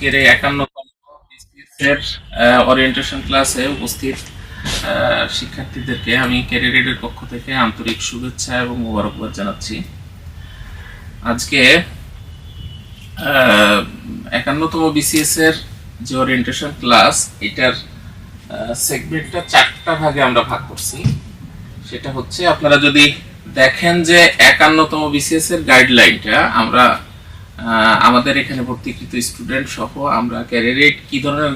আজকের এই 51তম বিসিএস এর ওরিয়েন্টেশন ক্লাসে উপস্থিত শিক্ষার্থীদেরকে আমি ক্যারিয়ার এডের পক্ষ থেকে আন্তরিক শুভেচ্ছা এবং মোবারকবাদ জানাচ্ছি। আজকে 51তম বিসিএস এর যে ওরিয়েন্টেশন ক্লাস, এটার সেগমেন্টটা 4টা ভাগে আমরা ভাগ করছি। সেটা হচ্ছে, আপনারা যদি দেখেন যে 51তম বিসিএস এর গাইডলাইনটা আমরা আমাদের এখানে ভর্তিকৃত স্টুডেন্ট সহ আমরা ক্যারিয়ার এইড কি ধরনের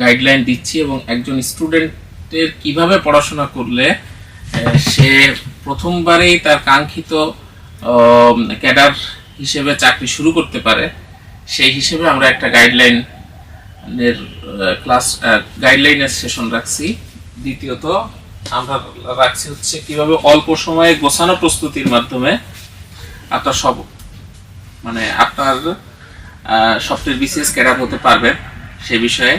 গাইডলাইন দিচ্ছি এবং একজন স্টুডেন্টের কিভাবে পড়াশোনা করলে সে প্রথমবারেই তার কাঙ্ক্ষিত ক্যাডার হিসেবে চাকরি শুরু করতে পারে, সেই হিসেবে আমরা একটা গাইডলাইনের সেশন রাখছি। দ্বিতীয়ত আমরা রাখছি হচ্ছে কিভাবে অল্প সময়ে গোছানো প্রস্তুতির মাধ্যমে আপনার আপনার স্বপ্নের বিসিএস ক্যাডার হতে পারবেন সে বিষয়ে।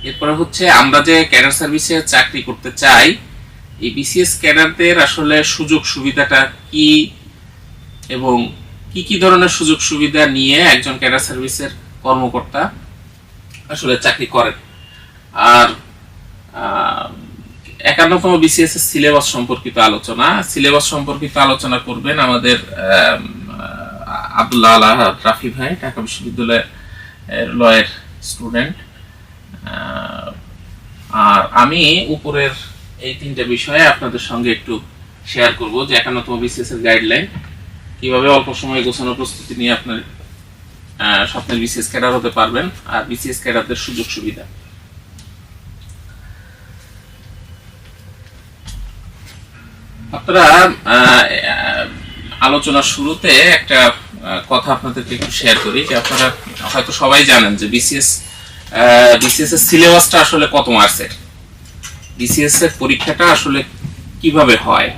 এরপরে হচ্ছে, আমরা যে ক্যাডার সার্ভিসে চাকরি করতে চাই, এই বিসিএস ক্যাডারদের আসলে সুযোগ সুবিধাটা কি এবং কি কি ধরনের সুযোগ সুবিধা নিয়ে একজন ক্যাডার সার্ভিসের কর্মকর্তা আসলে চাকরি করেন। আর 51তম বিসিএস এর সিলেবাস সম্পর্কিত আলোচনা করবেন আমাদের আব্দুল্লাহ আলা রাফি ভাই, ঢাকা বিশ্ববিদ্যালয়ের লয়ের স্টুডেন্ট। আর আমি উপরের এই 3টে বিষয়ে আপনাদের সঙ্গে একটু শেয়ার করব যে 51তম বিসিএস এর গাইডলাইন, কিভাবে অল্প সময়ে গোছানো প্রস্তুতি নিয়ে আপনার স্বপ্নের বিসিএস ক্যাডার হতে পারবেন, আর বিসিএস ক্যাডারদের সুযোগ সুবিধা। আপনারা আলোচনার শুরুতে একটা কথা আপনাদেরকে একটু শেয়ার করি যে আপনারা হয়তো সবাই জানেন যে বিসিএস এর সিলেবাসটা আসলে কত মার্কসের, বিসিএস এর পরীক্ষাটা আসলে কিভাবে হয়।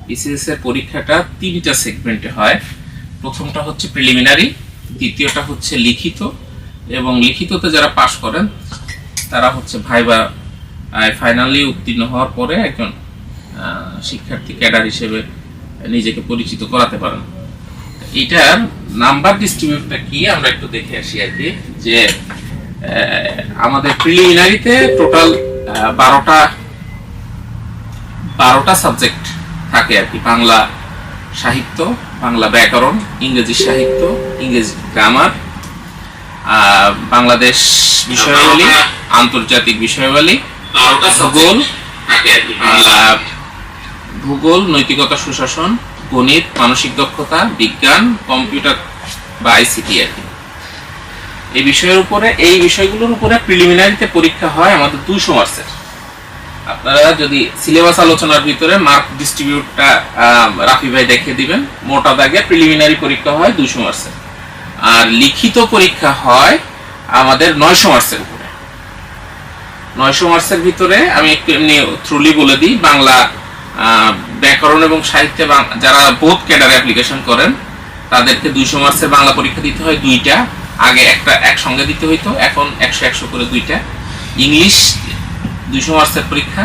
বিসিএস এর পরীক্ষাটা 3টা সেগমেন্টে হয়। প্রথমটা হচ্ছে প্রিলিমিনারি, দ্বিতীয়টা হচ্ছে লিখিত, এবং লিখিততে যারা পাশ করেন তারা হচ্ছে ভাইবা ফাইনালি উত্তীর্ণ হওয়ার পরে একজন শিক্ষার্থী ক্যাডার হিসেবে নিজেকে পরিচিত করাতে পারেন। এটার নাম্বার ডিস্ট্রিবিউটটা কি আমরা একটু দেখে আসি আর কি। যে আমাদের প্রিলিমিনারিতে টোটাল 12টা সাবজেক্ট থাকে আর কি। বাংলা সাহিত্য, বাংলা ব্যাকরণ, ইংরেজি সাহিত্য, ইংরেজি গ্রামার, বাংলাদেশ বিষয়াবলী, আন্তর্জাতিক বিষয়াবলী, ভূগোল, নৈতিকতা সুশাসন, গণিত, মানসিক দক্ষতা, বিজ্ঞান, কম্পিউটার বা আইসিটি আর কি। এই বিষয়গুলোর উপরে প্রিলিমিনারিতে পরীক্ষা হয় আমাদের 200 মার্কসের। আপনারা যদি সিলেবাস আলোচনার ভিতরে মার্ক ডিস্ট্রিবিউটটা রাফি ভাই দেখিয়ে দিবেন, মোটা দাগে প্রিলিমিনারি পরীক্ষা হয় 200 মার্কসের, আর লিখিত পরীক্ষা হয় আমাদের 900 মার্কসের উপরে। 900 মার্কসের ভিতরে আমি একটু এমনি থ্রুলি বলে দিই, বাংলা ব্যাকরণ এবং সাহিত্যে যারা বোথ ক্যাডারে অ্যাপ্লিকেশন করেন তাদেরকে 200 মার্কসের বাংলা পরীক্ষা দিতে হয় 2টা, আগে একটা একসঙ্গে দিতে হইতো, এখন 100 করে 2টা। ইংলিশ 200 মার্কসের পরীক্ষা,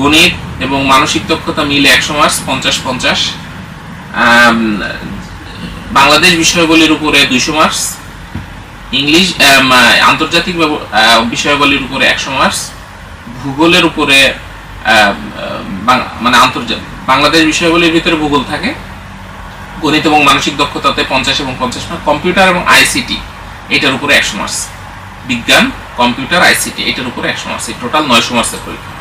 গণিত এবং মানসিক দক্ষতা মিলে 100 মার্কস, 50-50। বাংলাদেশ বিষয়াবলীর উপরে 200 মার্কস, ইংলিশ আন্তর্জাতিক বিষয়াবলীর উপরে 100 মার্কস, ভূগোলের উপরে বাংলাদেশ বিষয়াবলীর ভিতরে ভূগোল থাকে, গণিত এবং মানসিক দক্ষতাতে 50 এবং 50 মার্কস, কম্পিউটার এবং আইসিটি এটার উপরে 100 মার্কস, বিজ্ঞান, কম্পিউটার, আইসিটি এটার উপরে 100 মার্কস। টোটাল 900 মার্কসের পরীক্ষা।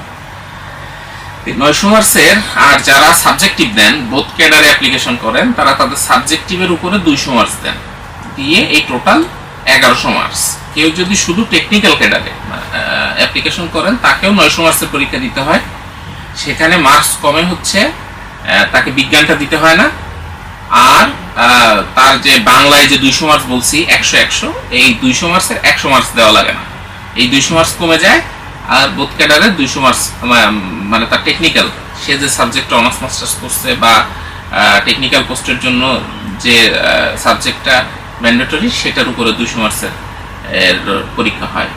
900 মার্কসের, আর যারা সাবজেক্টিভ দেন, বোথ ক্যাডারে অ্যাপ্লিকেশন করেন, তারা তাদের সাবজেক্টিভের উপরে 200 মার্কস দেন, দিয়ে এই টোটাল 1100 মার্কস। কেউ যদি শুধু টেকনিক্যাল ক্যাডারে অ্যাপ্লিকেশন করেন তাকেও 900 মার্কসের পরীক্ষা দিতে হয়। সেখানে মার্কস কমে হচ্ছে, তাকে বিজ্ঞানটা দিতে হয় না, আর তার যে বাংলায় যে 200 মার্কস বলছি 100 এই 200 মার্কসের 100 মার্কস দেওয়া লাগে না, এই 200 মার্কস কমে যায়। আর বোথ ক্যাডারে 200 মার্কস মানে তার টেকনিক্যাল, সে যে সাবজেক্টে অনার্স মাস্টার্স করছে বা টেকনিক্যাল পোস্টের জন্য যে সাবজেক্টটা ম্যান্ডেটরি সেটার উপরে 200 মার্কসের পরীক্ষা হয়,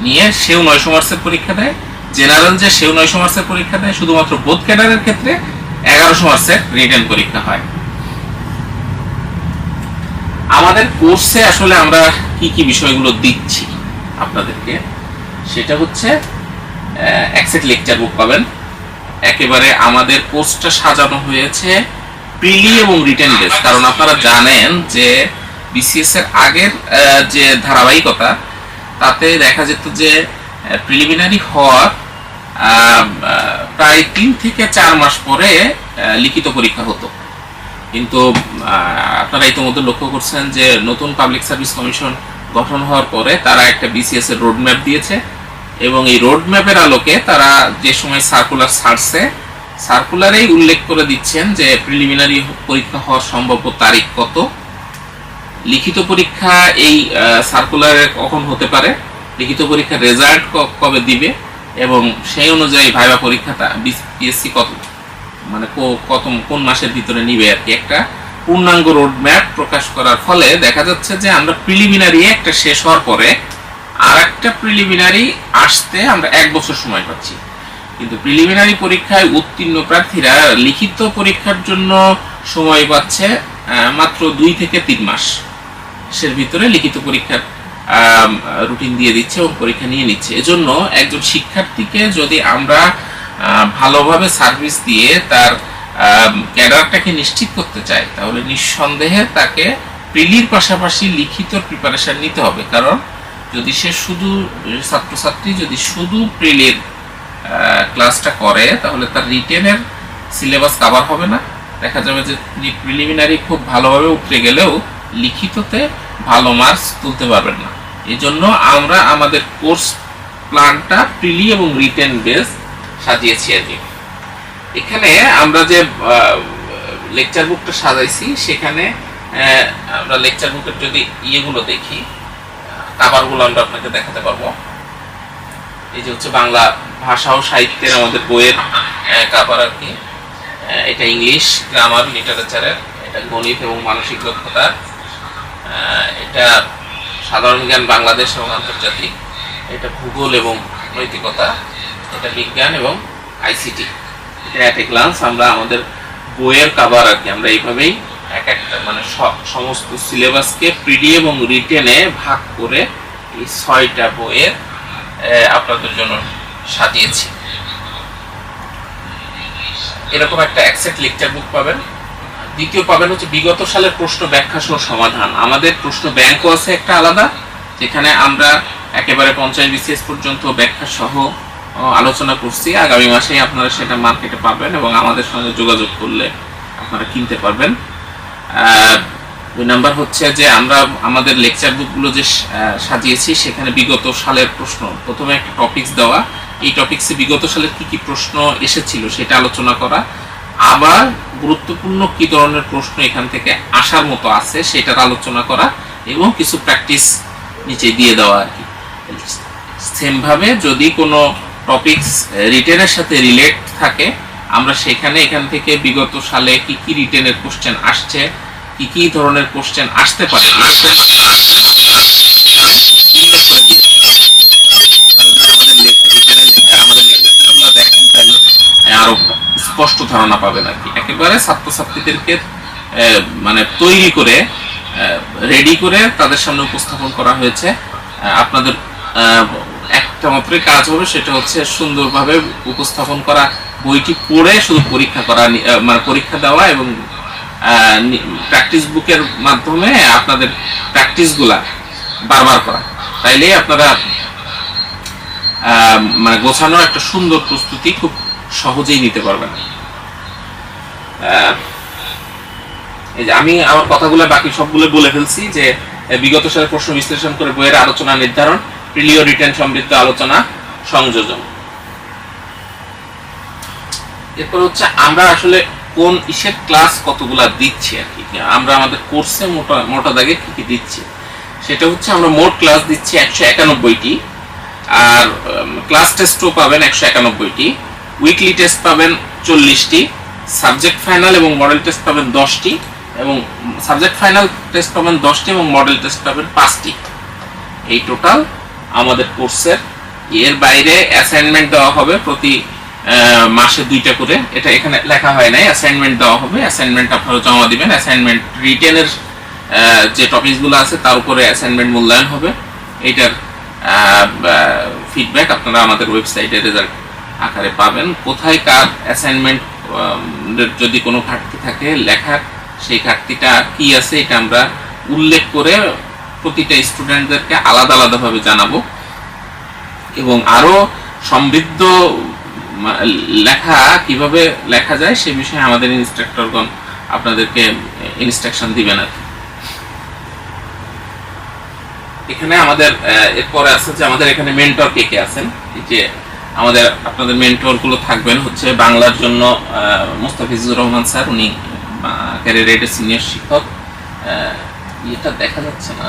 নিয়ে সেও 900 মার্কসের পরীক্ষা দেয়। জেনারেল যে সেও 900 মার্কসের পরীক্ষা দেয়, শুধুমাত্র বোথ ক্যাডারের ক্ষেত্রে 1100 মার্কসের রিটেন পরীক্ষা হয়। আমাদের কোর্সে আসলে আমরা কি কি বিষয়গুলো দিচ্ছি আপনাদেরকে, সেটা হচ্ছে এক্সেট লেকচার বুক পাবেন। একেবারে আমাদের কোর্সটা সাজানো হয়েছে প্রিলি এবং রিটেন বেস, কারণ আপনারা জানেন যে বিসিএস এর আগের যে ধারাবাহিকতা, তাতে দেখা যেত যে প্রিলিমিনারি হওয়ার প্রায় 3 থেকে 4 মাস পরে লিখিত পরীক্ষা হতো। কিন্তু আপনারা ইতিমধ্যে লক্ষ্য করছেন যে নতুন পাবলিক সার্ভিস কমিশন গঠন হওয়ার পরে তারা একটা বিসিএস এর রোড ম্যাপ দিয়েছে, এবং এই রোড ম্যাপের আলোকে তারা যে সময় সার্কুলার ছাড়ছে, সার্কুলারেই উল্লেখ করে দিচ্ছেন যে প্রিলিমিনারি পরীক্ষা হওয়ার সম্ভাব্য তারিখ কত, লিখিত পরীক্ষা এই সার্কুলারে কখন হতে পারে, লিখিত পরীক্ষার রেজাল্ট কবে দিবে, এবং সেই অনুযায়ী ভাইবা পরীক্ষাটা বিএসসি কত মানে কোন মাসের ভিতরে নিবে আর কি। একটা পূর্ণাঙ্গ রোড ম্যাপ প্রকাশ করার ফলে দেখা যাচ্ছে যে আমরা প্রিলিমিনারি একটা শেষ হওয়ার পরে আর একটা প্রিলিমিনারি আসতে আমরা 1 বছর সময় পাচ্ছি। কিন্তু প্রিলিমিনারি পরীক্ষায় উত্তীর্ণ প্রার্থীরা লিখিত পরীক্ষার জন্য সময় পাচ্ছে মাত্র 2 থেকে 3 মাসের ভিতরে লিখিত পরীক্ষার রুটিন দিয়ে দিচ্ছে এবং পরীক্ষা নিয়ে নিচ্ছে। এজন্য একজন শিক্ষার্থীকে যদি আমরা ভালোভাবে সার্ভিস দিয়ে তার ক্যাডারটাকে নিশ্চিত করতে চাই, তাহলে নিঃসন্দেহে তাকে প্রিলির পাশাপাশি লিখিত প্রিপারেশন নিতে হবে। কারণ যদি সে ছাত্রছাত্রী যদি শুধু প্রিলির ক্লাসটা করে, তাহলে তার রিটেনের সিলেবাস কভার হবে না। দেখা যাবে যে প্রিলিমিনারি খুব ভালোভাবে উতরে গেলেও লিখিততে ভালো মার্কস তুলতে পারবেন না। এই জন্য আমরা আমাদের কোর্স প্ল্যানটা প্রিলি এবং রিটেন বেস সাজিয়েছি আর কি। এখানে আমরা যে লেকচার বুকটা সাজাইছি, সেখানে আমরা লেকচার বুকের যদি ইয়েগুলো দেখি, কাভারগুলো আমরা আপনাকে দেখাতে পারবো। এই যে হচ্ছে বাংলা ভাষা ও সাহিত্যের আমাদের বইয়ের কাভার আর কি। এটা ইংলিশ গ্রামার লিটারেচারের, এটা গণিত এবং মানসিক দক্ষতা, এটা সাধারণ জ্ঞান বাংলাদেশ এবং আন্তর্জাতিক, এটা ভূগোল এবং নৈতিকতা, এটা বিজ্ঞান এবং আইসিটি। এটা এট এ গ্লান্স আমরা আমাদের বইয়ের কাভার আর কি। আমরা এইভাবেই এক একটা মানে সমস্ত সিলেবাসকে প্রিডি এবং রিটেনে ভাগ করে এই 6টা বইয়ের আপনাদের জন্য সাজিয়েছি। এরকম একটা এক্সেট লেকচার বুক পাবেন। দ্বিতীয় পাবেন হচ্ছে বিগত সালের প্রশ্ন ব্যাখ্যা সহ সমাধান। আমাদের প্রশ্ন ব্যাংকও আছে একটা আলাদা, যেখানে আমরা একেবারে 50 বিসিএস পর্যন্ত ব্যাখ্যা সহ আলোচনা করছি। আগামী মাসেই আপনারা সেটা মার্কেটে পাবেন এবং আমাদের সঙ্গে যোগাযোগ করলে আপনারা কিনতে পারবেন। 2 নাম্বার হচ্ছে যে আমরা আমাদের লেকচার বুকগুলো যে সাজিয়েছি, সেখানে বিগত সালের প্রশ্ন, প্রথমে একটা টপিকস দেওয়া, এই টপিকসে বিগত সালের কি কি প্রশ্ন এসেছিল সেটা আলোচনা করা, আবার গুরুত্বপূর্ণ কি ধরনের প্রশ্ন এখান থেকে আসার মতো আছে সেটার আলোচনা করা, এবং কিছু প্র্যাকটিস নিচে দিয়ে দেওয়া আর কি। সেম ভাবে যদি কোনো টপিকস রিটেনের সাথে রিলেট থাকে, আমরা সেখানে এখান থেকে বিগত সালে কি কি রিটেনের কোশ্চেন আসছে, কি কি ধরনের কোশ্চেন আসতে পারে, আরো স্পষ্ট ধারণা পাবেন আর কি। একেবারে ছাত্রছাত্রীদেরকে মানে তৈরি করে রেডি করে তাদের সামনে উপস্থাপন করা হয়েছে। আপনাদের একটা মাত্রই কাজ হবে, সেটা হচ্ছে সুন্দরভাবে উপস্থাপন করা, বইটি পড়ে শুধু পরীক্ষা করা, মানে পরীক্ষা দেওয়া এবং প্র্যাকটিস বুকের মাধ্যমে আপনাদের প্র্যাকটিসগুলা বারবার করা। তাইলে আপনারা মানে গোছানো একটা সুন্দর প্রস্তুতি খুব সহজেই নিতে পারবেন। এই যে আমি আমার কথাগুলো বাকি সবগুলো বলে ফেলছি, যে বিগত সালের প্রশ্ন বিশ্লেষণ করে বইয়ের আলোচনা নির্ধারণ, প্রিলিও রিটেন সমৃদ্ধ আলোচনা সংযোজন। এরপর হচ্ছে আমরা আসলে কোন ইসের ক্লাস কতগুলা দিচ্ছি আর কি। আমরা আমাদের কোর্সে মোটা দাগে কি কি দিচ্ছি, সেটা হচ্ছে আমরা মোট ক্লাস দিচ্ছি 191টি, আর ক্লাস টেস্টও পাবেন 191টি, উইকলি টেস্ট পাবেন 40টি, সাবজেক্ট ফাইনাল এবং মডেল টেস্ট পাবেন 10টি, এবং সাবজেক্ট ফাইনাল টেস্ট পাবেন 10টি এবং মডেল টেস্ট পাবেন 5টি। এই টোটাল আমাদের কোর্সের। এর বাইরে অ্যাসাইনমেন্ট দেওয়া হবে প্রতি মাসে 2টা করে, এটা এখানে লেখা হয় নাই, অ্যাসাইনমেন্ট দেওয়া হবে। অ্যাসাইনমেন্ট আপনারা জমা দিবেন। অ্যাসাইনমেন্ট রিটেনের যে টপিকসগুলো আছে তার উপরে অ্যাসাইনমেন্ট মূল্যায়ন হবে। এইটার ফিডব্যাক আপনারা আমাদের ওয়েবসাইটে রেজাল্ট আকারে পাবেন। কোথায় কার অ্যাসাইনমেন্ট যদি কোনো ঘাটতি থাকে লেখার, সেই ঘাটতিটা কি আছে এটা আমরা উল্লেখ করে প্রতিটা স্টুডেন্টদেরকে আলাদা আলাদাভাবে জানাবো, এবং আরো সমৃদ্ধ লেখা কিভাবে লেখা যায় সে বিষয়ে আমাদের ইনস্ট্রাক্টরগণ আপনাদেরকে ইনস্ট্রাকশন দিবেন আর কি। এখানে আমাদের এরপরে আছে যে আমাদের এখানে মেন্টর কে কে আছেন। এই যে আমাদের আপনাদের মেন্টর গুলো থাকবেন হচ্ছে বাংলার জন্য মুস্তাফিজুর রহমান স্যার, উনি ক্যারিয়ার এডের সিনিয়র শিক্ষক। এটা দেখা যাচ্ছে না,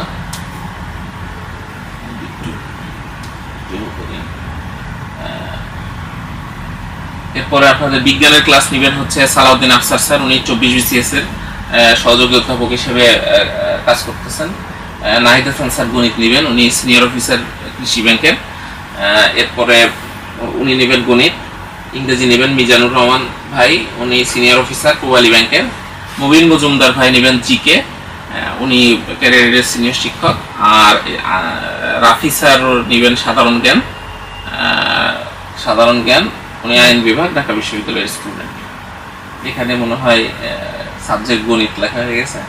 এরপরে আপনাদের বিজ্ঞানের ক্লাস নেবেন হচ্ছে সালাউদ্দিন আফসার স্যার, উনি 24 BCS এর সহযোগী অধ্যাপক হিসেবে কাজ করতেছেন। নাহিদ হাসান স্যার গণিত নেবেন, উনি সিনিয়র অফিসার কৃষি ব্যাংকের। এরপরে উনি নেবেন গণিত। ইংরেজি নেবেন মিজানুর রহমান ভাই, উনি সিনিয়র অফিসার পূবালী ব্যাংকের। মুবিন মজুমদার ভাই নেবেন জিকে, উনি ক্যারিয়ারের সিনিয়র শিক্ষক। আর রাফি স্যার নেবেন সাধারণ জ্ঞান, উনি আইন বিভাগ, ঢাকা বিশ্ববিদ্যালয়ের স্টুডেন্ট। এখানে মনে হয় সাবজেক্ট গণিত লেখা হয়ে গেছে।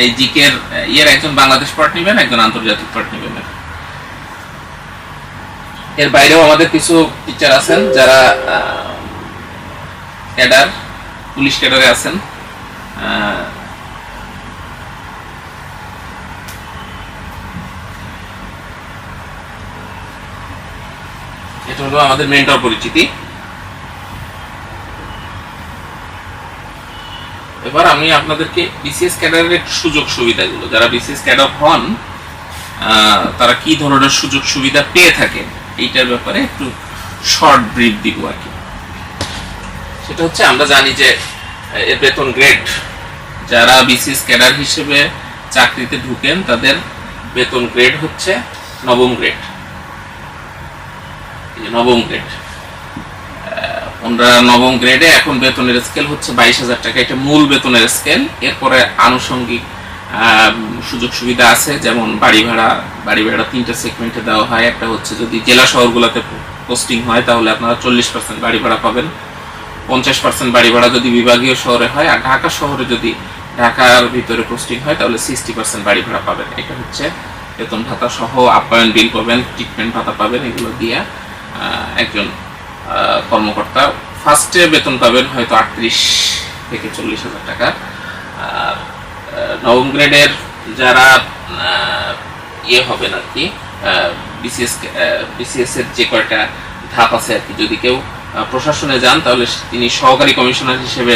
এই জিকের একজন বাংলাদেশ পার্ট নেবেন, একজন আন্তর্জাতিক পার্ট নেবেন। এর বাইরেও আমাদের কিছু টিচার আছেন যারা ক্যাডার, পুলিশ ক্যাডারে আছেন। এটা হলো আমাদের মেন্টর পরিচিতি। এবার আমি আপনাদেরকে বিসিএস ক্যাডারের সুযোগ সুবিধাগুলো, যারা বিসিএস ক্যাডার হন তারা কি ধরনের সুযোগ সুবিধা পেয়ে থাকে এইটার ব্যাপারে একটু শর্ট ব্রিফ দিব আর কি। সেটা হচ্ছে আমরা জানি যে এর বেতন গ্রেড, যারা বিসিএস ক্যাডার হিসেবে চাকরিতে ঢুকেন তাদের বেতন গ্রেড হচ্ছে নবম গ্রেড। নবম গ্রেড, ওনারা নবম গ্রেডে এখন বেতনের স্কেল হচ্ছে 22,000 টাকা, এটা মূল বেতনের স্কেল। এরপরে আনুষঙ্গিক সুযোগ সুবিধা আছে, যেমন বাড়ি ভাড়া 3টা সেগমেন্টে দেওয়া হয়। একটা হচ্ছে যদি জেলা শহরগুলোতে পোস্টিং হয় তাহলে আপনারা 40% বাড়ি ভাড়া পাবেন, 50% বাড়ি ভাড়া যদি বিভাগীয় শহরে হয়, আর ঢাকা শহরে যদি ঢাকার ভিতরে পোস্টিং হয় তাহলে 60% বাড়ি ভাড়া পাবেন। এটা হচ্ছে বেতন ভাতা সহ আপ্যায়ন বিল পাবেন, ট্রিটমেন্ট ভাতা পাবেন, এগুলো দিয়ে একজন কর্মকর্তা ফার্স্টে বেতন পাবেন হয়তো 38 থেকে 40,000 টাকা। আর নবম গ্রেডের যারা হবেন আর কি, বিসিএস এর যে কয়টা ধাপ আছে আর কি, যদি কেউ প্রশাসনে যান তাহলে তিনি সহকারী কমিশনার হিসেবে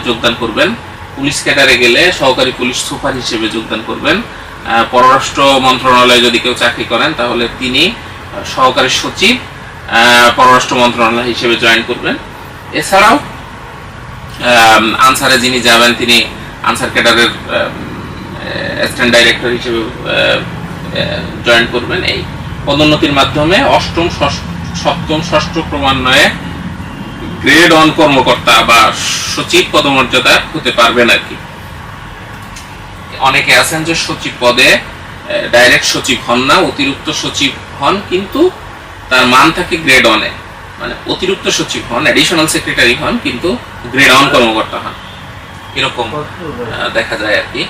যোগদান করবেন। পুলিশ ক্যাডারে গেলে সহকারী পুলিশ সুপার হিসেবে যোগদান করবেন। পররাষ্ট্র মন্ত্রণালয়ে যদি কেউ চাকরি করেন তাহলে তিনি সহকারী সচিব পররাষ্ট্র মন্ত্রণালয় হিসেবে জয়েন করবেন। এছাড়াও আনসারে যিনি যাবেন তিনি আনসার ক্যাডারের অ্যাসিস্ট্যান্ট ডাইরেক্টর হিসেবে জয়েন করবেন। এই পদোন্নতির মাধ্যমে অষ্টম, সপ্তম, ষষ্ঠ ক্রমান্বয়ে গ্রেড অন কর্মকর্তা বা সচিব পদমর্যাদা হতে পারবেন আর কি। অনেকে আছেন যে সচিব পদে ডাইরেক্ট সচিব হন না, অতিরিক্ত সচিব হন, কিন্তু তার মান থাকে গ্রেড অনে, মানে অতিরিক্ত সচিব হন, অ্যাডিশনাল সেক্রেটারি হন, কিন্তু গ্রেড অন কর্মকর্তা হন, এরকম দেখা যায় আর কি।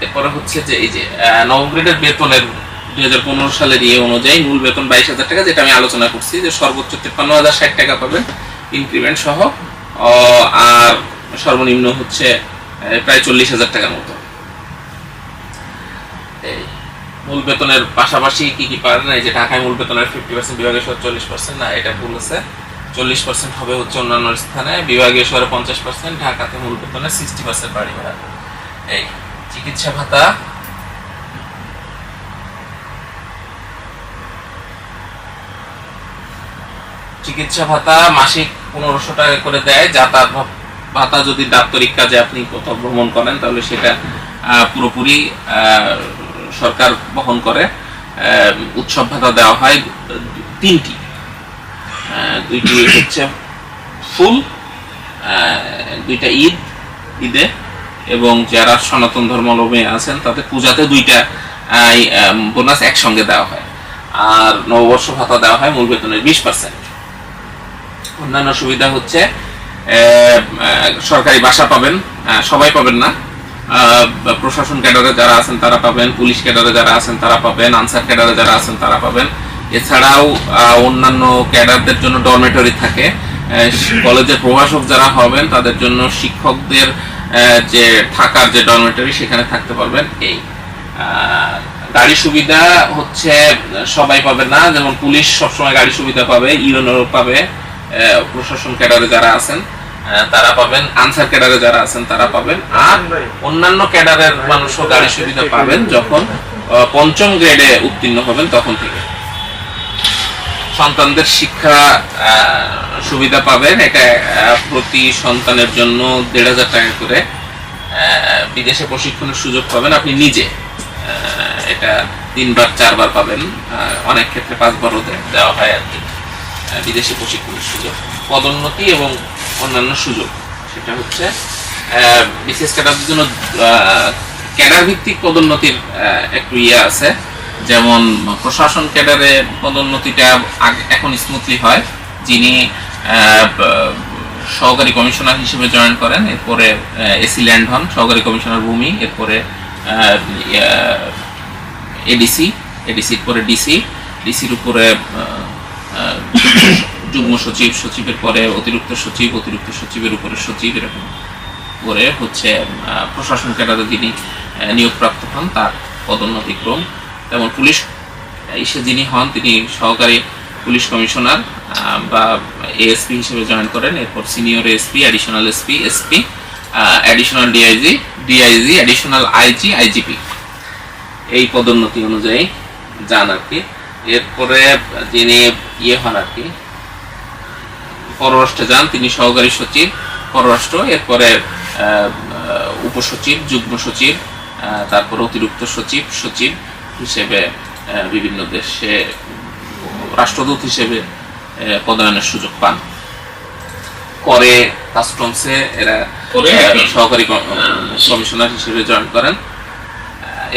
এরপরে হচ্ছে যে এই যে নবম গ্রেডের বেতনের 2015 সালের অনুযায়ী মূল বেতন 22,000 টাকা, যেটা আমি আলোচনা করছি যে সর্বোচ্চ 53,060 টাকা পাবেন ইনক্রিমেন্ট সহ, আর সর্বনিম্ন হচ্ছে প্রায় 40,000 টাকার মতো। মূল বেতনের পাশাপাশি কি কি পারেন, এই যে ঢাকায় মূল বেতনের 50%, বিভাগীয় শহরে 40%, না এটা ভুল আছে, 40% হবে হচ্ছে অন্যান্য স্থানে, বিভাগীয় শহরে 50%, ঢাকাতে মূল বেতনের 60% বাড়ি ভাড়া। এই চিকিৎসা ভাতা, মাসিক 1500 টাকা করে দেয়। যাতায়াত ভাতা যদি দাপ্তরিক কাজে আপনি কোথাও ভ্রমণ করেন তাহলে সেটা পুরোপুরি সরকার বহন করে। উৎসব ভাতা দেওয়া হয় 3টি, 2টি হচ্ছে ফুল, 2টা ঈদে, এবং যারা সনাতন ধর্মাবলম্বী আছেন তাদের পূজাতে দুইটা বোনাস একসঙ্গে দেওয়া হয়। আর নববর্ষ ভাতা দেওয়া হয় মূল বেতনের 20%। অন্যান্য সুবিধা হচ্ছে সরকারি বাসা পাবেন, সবাই পাবেন না, প্রশাসন ক্যাডারে যারা আছেন তারা পাবেন, পুলিশ ক্যাডারে যারা আছেন তারা পাবেন, আনসার ক্যাডারে যারা আছেন তারা পাবেন। এছাড়াও অন্যান্য ক্যাডারদের জন্য ডরমেটরি থাকে। কলেজের প্রভাষক যারা হবেন তাদের জন্য শিক্ষকদের যে থাকার যে ডরমেটরি সেখানে থাকতে পারবেন। এই গাড়ি সুবিধা হচ্ছে সবাই পাবে না, যেমন পুলিশ সবসময় গাড়ি সুবিধা পাবে, ইউএনও পাবে, প্রশাসন ক্যাডারে যারা আছেন তারা পাবেন, আনসার ক্যাডারে যারা আছেন তারা পাবেন। আর অন্যান্য ক্যাডারের মানুষও গাড়ি সুবিধা পাবেন যখন পঞ্চম গ্রেডে উত্তীর্ণ হবেন তখন থেকে। সন্তানদের শিক্ষা সুবিধা পাবেন, এটা প্রতি সন্তানের জন্য 1,500 টাকা করে বিদেশে প্রশিক্ষণের সুযোগ পাবেন আপনি নিজে। এটা 3 বার 4 বার পাবেন, অনেক ক্ষেত্রে 5 বারও দেওয়া হয় আর কি বিদেশে প্রশিক্ষণের সুযোগ। পদোন্নতি এবং অন্যান্য সুযোগ সেটা হচ্ছে বিশেষ ক্যাডারদের জন্য ক্যাডার ভিত্তিক পদোন্নতির একটু আছে, যেমন প্রশাসন ক্যাডারে পদোন্নতিটা এখন স্মুথলি হয়। যিনি সহকারী কমিশনার হিসেবে জয়েন করেন, এরপরে এসি ল্যান্ড হন, সহকারী কমিশনার ভূমি, এরপরে এডিসির পরে ডিসির উপরে যুগ্ম সচিব, সচিবের পরে অতিরিক্ত সচিব, অতিরিক্ত সচিবের উপরে সচিব, এরকম করে হচ্ছে প্রশাসন ক্যাডারে যিনি নিয়োগপ্রাপ্ত হন তার পদোন্নতি ক্রম। যেমন পুলিশ যিনি হন তিনি সহকারী পুলিশ কমিশনার বা এএসপি হিসেবে জয়েন করেন, এরপর senior SP, additional SP, SP, additional DIG, additional IG, IGP, এই পদোন্নতি অনুযায়ী যান আর কি। এরপরে যিনি হন আর কি পররাষ্ট্রে যান, তিনি সহকারী সচিব পররাষ্ট্র, এরপরে উপসচিব, যুগ্ম সচিব, তারপর অতিরিক্ত সচিব, সচিব হিসেবে বিভিন্ন দেশে রাষ্ট্রদূত হিসেবে পদায়নের সুযোগ পান। করে কাস্টমসে এরা সহকারী কমিশনার হিসেবে জয়েন করেন।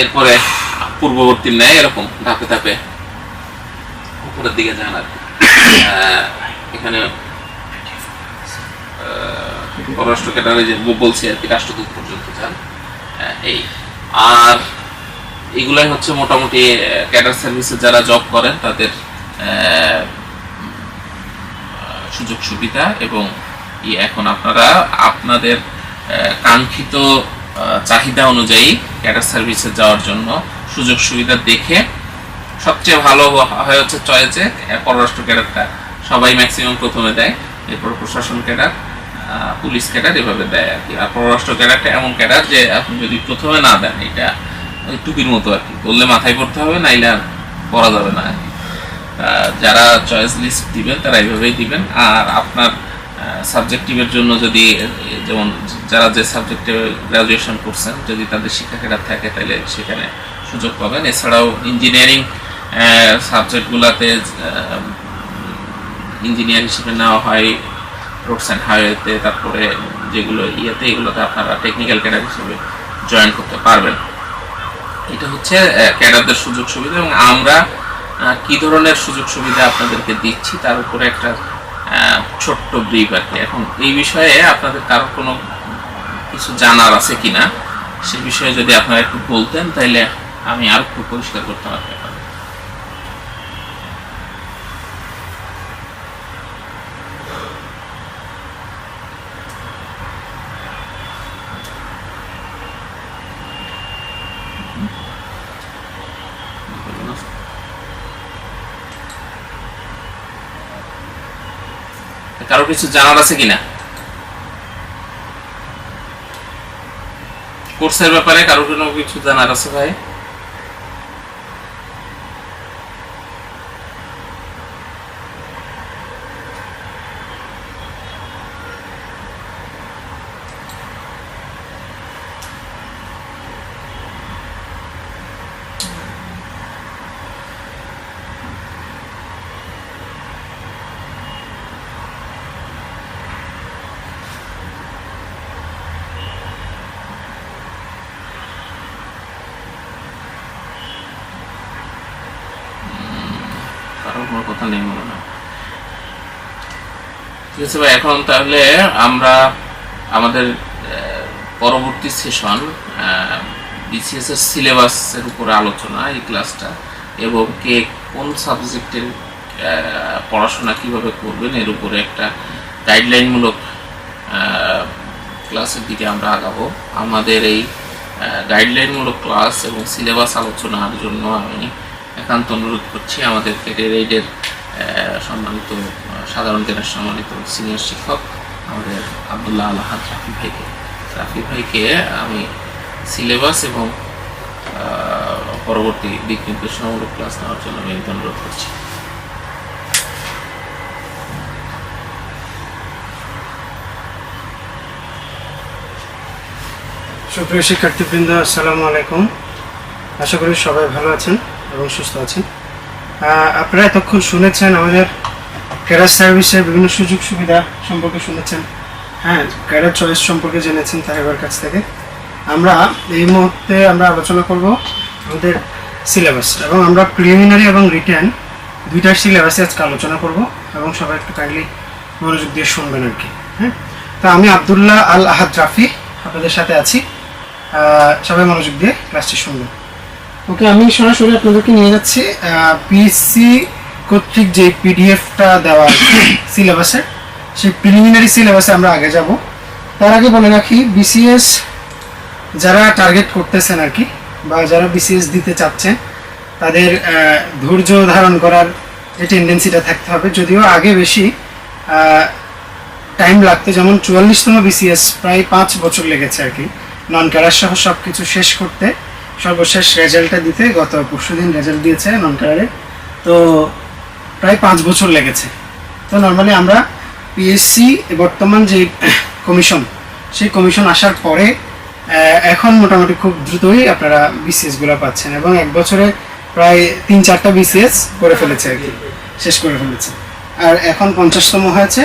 এরপরে পূর্ববর্তী ন্যায় এরকম ধাপে ধাপে উপরের দিকে যান আর কি। এখানে পররাষ্ট্র ক্যাডারে যে বলছি আর কি রাষ্ট্রদূত পর্যন্ত যান। এই আর এগুলাই হচ্ছে মোটামুটি ক্যাডার সার্ভিসে যারা জব করেন তাদের সুযোগ সুবিধা। এবং এখন আপনারা আপনাদের কাঙ্ক্ষিত চাহিদা অনুযায়ী ক্যাডার সার্ভিসে যাওয়ার জন্য সুযোগ সুবিধা দেখে সবচেয়ে ভালো হয় হচ্ছে চয়েসে পররাষ্ট্র ক্যাডারটা সবাই ম্যাক্সিমাম প্রথমে দেয়, এরপর প্রশাসন ক্যাডার, পুলিশ ক্যাডার এভাবে দেয় আর কি। আর পররাষ্ট্র ক্যাডারটা এমন ক্যাডার যে আপনি যদি প্রথমে না দেন এটা ওই টুপির মতো আর কি, বললে মাথায় পড়তে হবে, নাইলে আর পড়া যাবে না। যারা চয়েস লিস্ট দিবেন তারা এইভাবেই দিবেন। আর আপনার সাবজেক্টিভের জন্য যদি যেমন যারা যে সাবজেক্টে গ্রাজুয়েশন করছেন যদি তাদের শিক্ষা ক্যাডার থাকে তাহলে সেখানে সুযোগ পাবেন। এছাড়াও ইঞ্জিনিয়ারিং সাবজেক্টগুলোতে ইঞ্জিনিয়ার হিসেবে নেওয়া হয় রোডস অ্যান্ড হাইওয়েতে, তারপরে যেগুলো এগুলোতে আপনারা টেকনিক্যাল ক্যাডার হিসেবে জয়েন করতে পারবেন। এটা হচ্ছে ক্যাডারদের সুযোগ সুবিধা। এবং আমরা কি ধরনের সুযোগ সুবিধা আপনাদেরকে দিচ্ছি তার উপরে একটা ছোট্ট ব্রিফ আর কি। এখন এই বিষয়ে আপনাদের কারো কোনো কিছু জানার আছে কিনা সে বিষয়ে যদি আপনারা একটু বলতেন তাহলে আমি আর একটু পরিষ্কার করতে পারতাম। কারো কিছু জানার আছে কিনা কোর্সের ব্যাপারে? কারো কোনো কিছু জানার আছে ভাই? কাটার কোনো কথা নেই মনে হয়। ঠিক আছে ভাই, এখন তাহলে আমরা আমাদের পরবর্তী সেশন বিসিএস এর সিলেবাসের উপরে আলোচনা, এই ক্লাসটা, এবং কে কোন সাবজেক্টের পড়াশোনা কিভাবে করবেন এর উপরে একটা গাইডলাইনমূলক ক্লাসের দিকে আমরা আগাবো। আমাদের এই গাইডলাইনমূলক ক্লাস এবং সিলেবাস আলোচনার জন্য আমি একান্ত অনুরোধ করছি আমাদের ক্যারিয়ার এইডের সম্মানিত সাধারণ জ্ঞানের সম্মানিত সিনিয়র শিক্ষক আমাদের আব্দুল্লাহ আল আহাদ রাফি ভাইকে আমি সিলেবাস এবং পরবর্তী দিক নির্দেশনামূলক ক্লাস নেওয়ার জন্য আমি অনুরোধ করছি। সুপ্রিয় শিক্ষার্থীবৃন্দ, আসসালামু আলাইকুম। আশা করি সবাই ভালো আছেন এবং সুস্থ আছেন। আপনারা এতক্ষণ শুনেছেন আমাদের ক্যারিয়ার সার্ভিসের বিভিন্ন সুযোগ সুবিধা সম্পর্কে শুনেছেন, হ্যাঁ, ক্যারিয়ার চয়েস সম্পর্কে জেনেছেন তাহেবার কাছ থেকে। আমরা এই মুহূর্তে আলোচনা করব আমাদের সিলেবাস, এবং আমরা প্রিলিমিনারি এবং রিটেন দুইটার সিলেবাসে আজকে আলোচনা করব, এবং সবাই একটু কাইন্ডলি মনোযোগ দিয়ে শুনবেন আর কি। হ্যাঁ, তো আমি আব্দুল্লাহ আল আহাদ রাফি আপনাদের সাথে আছি, সবাই মনোযোগ দিয়ে ক্লাসটি শুনবেন। ওকে, আমি সরাসরি আপনাদেরকে নিয়ে যাচ্ছি পিএসসি কর্তৃক যে পিডিএফটা দেওয়া আছে সিলেবাসের, সেই প্রিলিমিনারি সিলেবাসে আমরা আগে যাব। তার আগে বলে রাখি, বিসিএস যারা টার্গেট করতেছেন আর কি, বা যারা বিসিএস দিতে চাচ্ছেন, তাদের ধৈর্য ধারণ করার এই টেন্ডেন্সিটা থাকতে হবে। যদিও আগে বেশি টাইম লাগতো, যেমন 44তম বিসিএস প্রায় 5 বছর লেগেছে আর কি, নন ক্যাডার সহ সব কিছু শেষ করতে। সর্বশেষ রেজাল্টটা দিতে গত পরশুদিন রেজাল্ট দিয়েছে নন ক্যাডারে, তো প্রায় 5 বছর লেগেছে। তো নর্মালি আমরা পিএসসি বর্তমান যে কমিশন, সেই কমিশন আসার পরে এখন মোটামুটি খুব দ্রুতই আপনারা বিসিএসগুলো পাচ্ছেন, এবং 1 বছরে প্রায় 3-4টা বিসিএস করে ফেলেছে আর কি, শেষ করে ফেলেছে। আর এখন 50তম হয়েছে,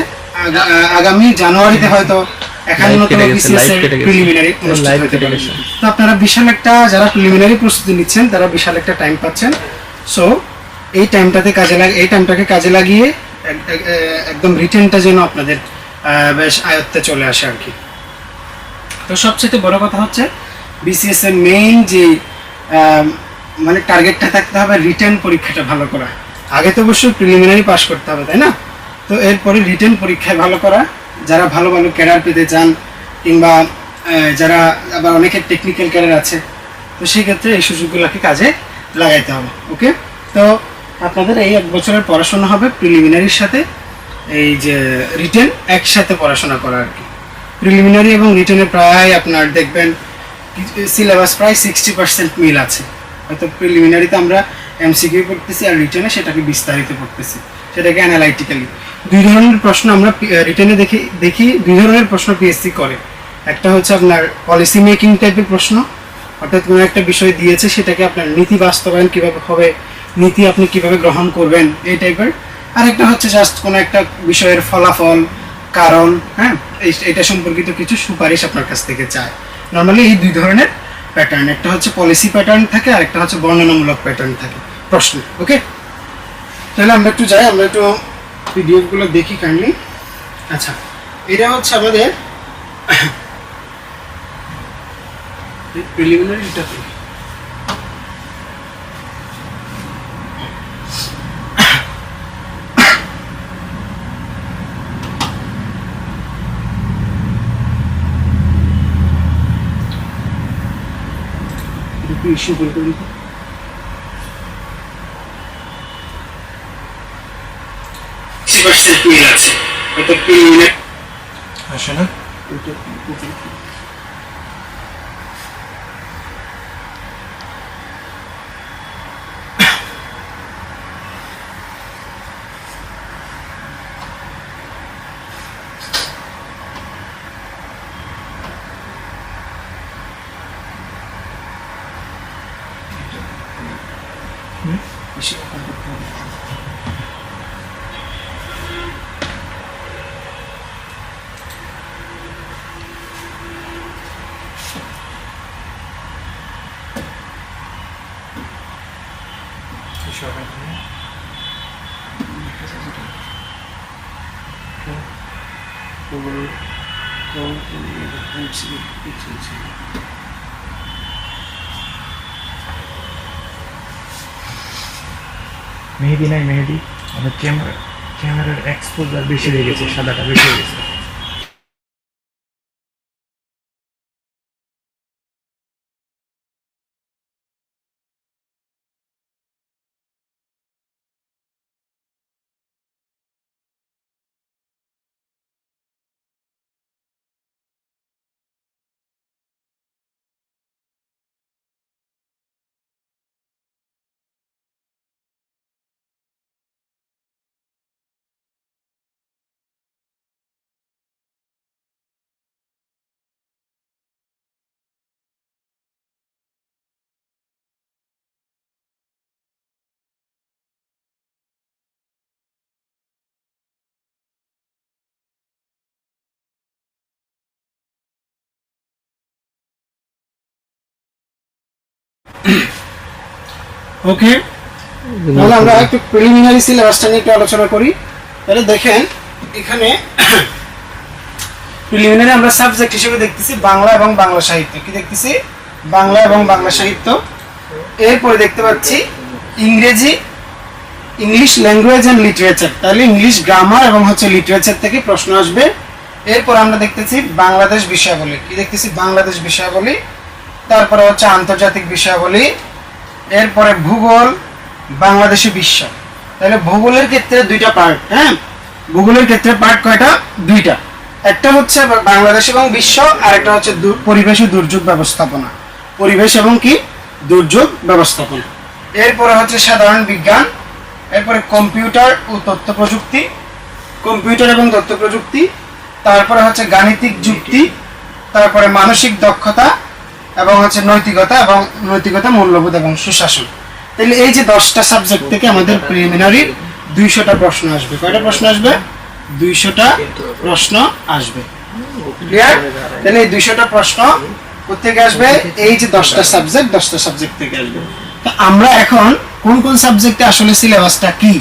আগামী জানুয়ারিতে হয়তো 51তম বিসিএস এর প্রিলিমিনারি অনুষ্ঠিত হতে পারে। তো আপনারা বিশাল একটা, যারা প্রিলিমিনারি প্রস্তুতি নিচ্ছেন তারা বিশাল একটা টাইম পাচ্ছেন। সো এই টাইমটাকে কাজে লাগিয়ে একদম রিটেনটা যেন আপনাদের বেশ আয়ত্তে চলে আসে আর কি। তো সবচেয়ে বড় কথা হচ্ছে বিসিএস এর মেইন যে মানে টার্গেটটা থাকতে হবে রিটেন পরীক্ষাটা ভালো করা। আগে তো অবশ্যই প্রিলিমিনারি পাস করতে হবে, তাই না? তো এরপরে রিটেন পরীক্ষায় ভালো করা, যারা ভালো ভালো ক্যারিয়ার পেতে চান, কিংবা যারা আবার অনেকের টেকনিক্যাল ক্যারিয়ার আছে, তো সেই ক্ষেত্রে এই সুযোগগুলোকে কাজে লাগাইতে হবে। ওকে, তো আপনাদের এই 1 বছরের পড়াশোনা হবে প্রিলিমিনারির সাথে এই যে রিটেন একসাথে পড়াশোনা করা আর কি। প্রিলিমিনারি এবং রিটেনে প্রায় আপনার দেখবেন সিলেবাস প্রায় 60% মিল আছে। হয়তো প্রিলিমিনারিতে আমরা এমসিকিউ পড়তেছি, আর রিটেনে সেটাকে বিস্তারিত পড়তেছি, সেটাকে অ্যানালাইটিক্যালি। 2 ধরনের প্রশ্ন আমরা রিটেনে দেখি 2 ধরনের প্রশ্ন পিএসসি করে। একটা হচ্ছে আপনার পলিসি মেকিং টাইপের প্রশ্ন, অর্থাৎ কোনো একটা বিষয় দিয়েছে, সেটাকে আপনার নীতি বাস্তবায়ন কীভাবে হবে, নীতি আপনি কিভাবে গ্রহণ করবেন, এই টাইপের। আর একটা হচ্ছে জাস্ট কোনো একটা বিষয়ের ফলাফল, কারণ, হ্যাঁ, এটা সম্পর্কিত কিছু সুপারিশ আপনার কাছ থেকে চায়। নর্মালি এই 2 ধরনের প্যাটার্ন, একটা হচ্ছে পলিসি প্যাটার্ন থাকে, আর একটা হচ্ছে বর্ণনামূলক প্যাটার্ন থাকে প্রশ্ন। ওকে, তাহলে আমরা একটু যাই, আমরা একটু পিডিএফগুলো দেখি কাইন্ডলি। আচ্ছা, এটা হচ্ছে আমাদের প্রিলিমিনারিটা। ইস্যু করে করি আসে না। মেহেদি নাই মেহেদি আমার ক্যামেরার এক্সপোজার বেশি হয়ে গেছে, সাদাটা বেশি হয়ে গেছে। ওকে, তাহলে আমরা একটু প্রিলিমিনারি সিলেবাসটা নিয়ে একটু আলোচনা করি। তাহলে দেখেন এখানে প্রিলিমিনারি আমরা সাবজেক্ট হিসেবে দেখতেছি বাংলা এবং বাংলা সাহিত্য। কি দেখতেছি? বাংলা এবং বাংলা সাহিত্য। এরপরে দেখতে পাচ্ছি ইংরেজি, ইংলিশ ল্যাঙ্গুয়েজ এন্ড লিটারেচার। তাহলে ইংলিশ গ্রামার এবং হচ্ছে লিটারেচার থেকে প্রশ্ন আসবে। এরপর আমরা দেখতেছি বাংলাদেশ বিষয়াবলী। কি দেখতেছি? বাংলাদেশ বিষয়াবলী। তারপরে হচ্ছে আন্তর্জাতিক বিষয়াবলী। এরপরে ভূগোল, বাংলাদেশি বিশ্ব। তাহলে ভূগোলের ক্ষেত্রে দুইটা পার্ট। হ্যাঁ, ভূগোলের ক্ষেত্রে পার্ট কয়টা? দুইটা। একটা হচ্ছে বাংলাদেশ এবং বিশ্ব, আর একটা হচ্ছে পরিবেশ ও দুর্যোগ ব্যবস্থাপনা। পরিবেশ এবং কি দুর্যোগ ব্যবস্থাপনা। এরপরে হচ্ছে সাধারণ বিজ্ঞান। এরপরে কম্পিউটার ও তথ্য প্রযুক্তি, কম্পিউটার এবং তথ্য প্রযুক্তি। তারপরে হচ্ছে গাণিতিক যুক্তি। তারপরে মানসিক দক্ষতা এবং হচ্ছে নৈতিকতা, এবং নৈতিকতা, মূল্যবোধ এবং সুশাসন। তাহলে এই যে 10টা সাবজেক্ট থেকে আমাদের প্রিলিমিনারির 200টা প্রশ্ন আসবে। কয়টা প্রশ্ন আসবে? 200টা প্রশ্ন আসবে। ক্লিয়ার? তাহলে এই 200টা প্রশ্ন কোথেকে আসবে? এই যে 10টা সাবজেক্ট থেকে আসবে। তো আমরা এখন কোন কোন সাবজেক্টে আসলে সিলেবাসটা কি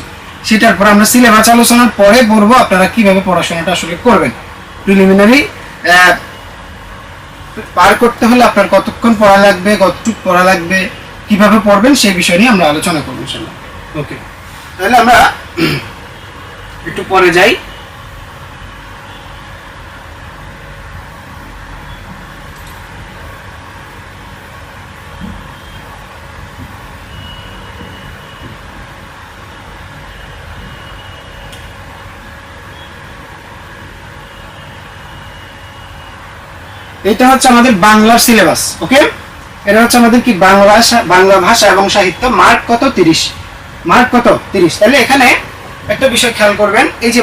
সেটার পর আমরা সিলেবাস আলোচনার পরে পড়বো আপনারা কিভাবে পড়াশোনাটা আসলে করবেন। প্রিলিমিনারি পার করতে হলে আপনার কতক্ষণ পড়া লাগবে, কতটুকু পড়া লাগবে, কিভাবে পড়বেন সেই বিষয় নিয়ে আমরা আলোচনা করবো ইনশাআল্লাহ। ওকে, তাহলে আমরা একটু পরে যাই। এটা হচ্ছে আমাদের বাংলার সিলেবাস। ওকে, এটা হচ্ছে আমাদের কি বাংলা ভাষা এবং সাহিত্য। মার্ক কত? 30। মার্ক কত? 30। তাহলে এখানে একটা বিষয় খেয়াল করবেন, এই যে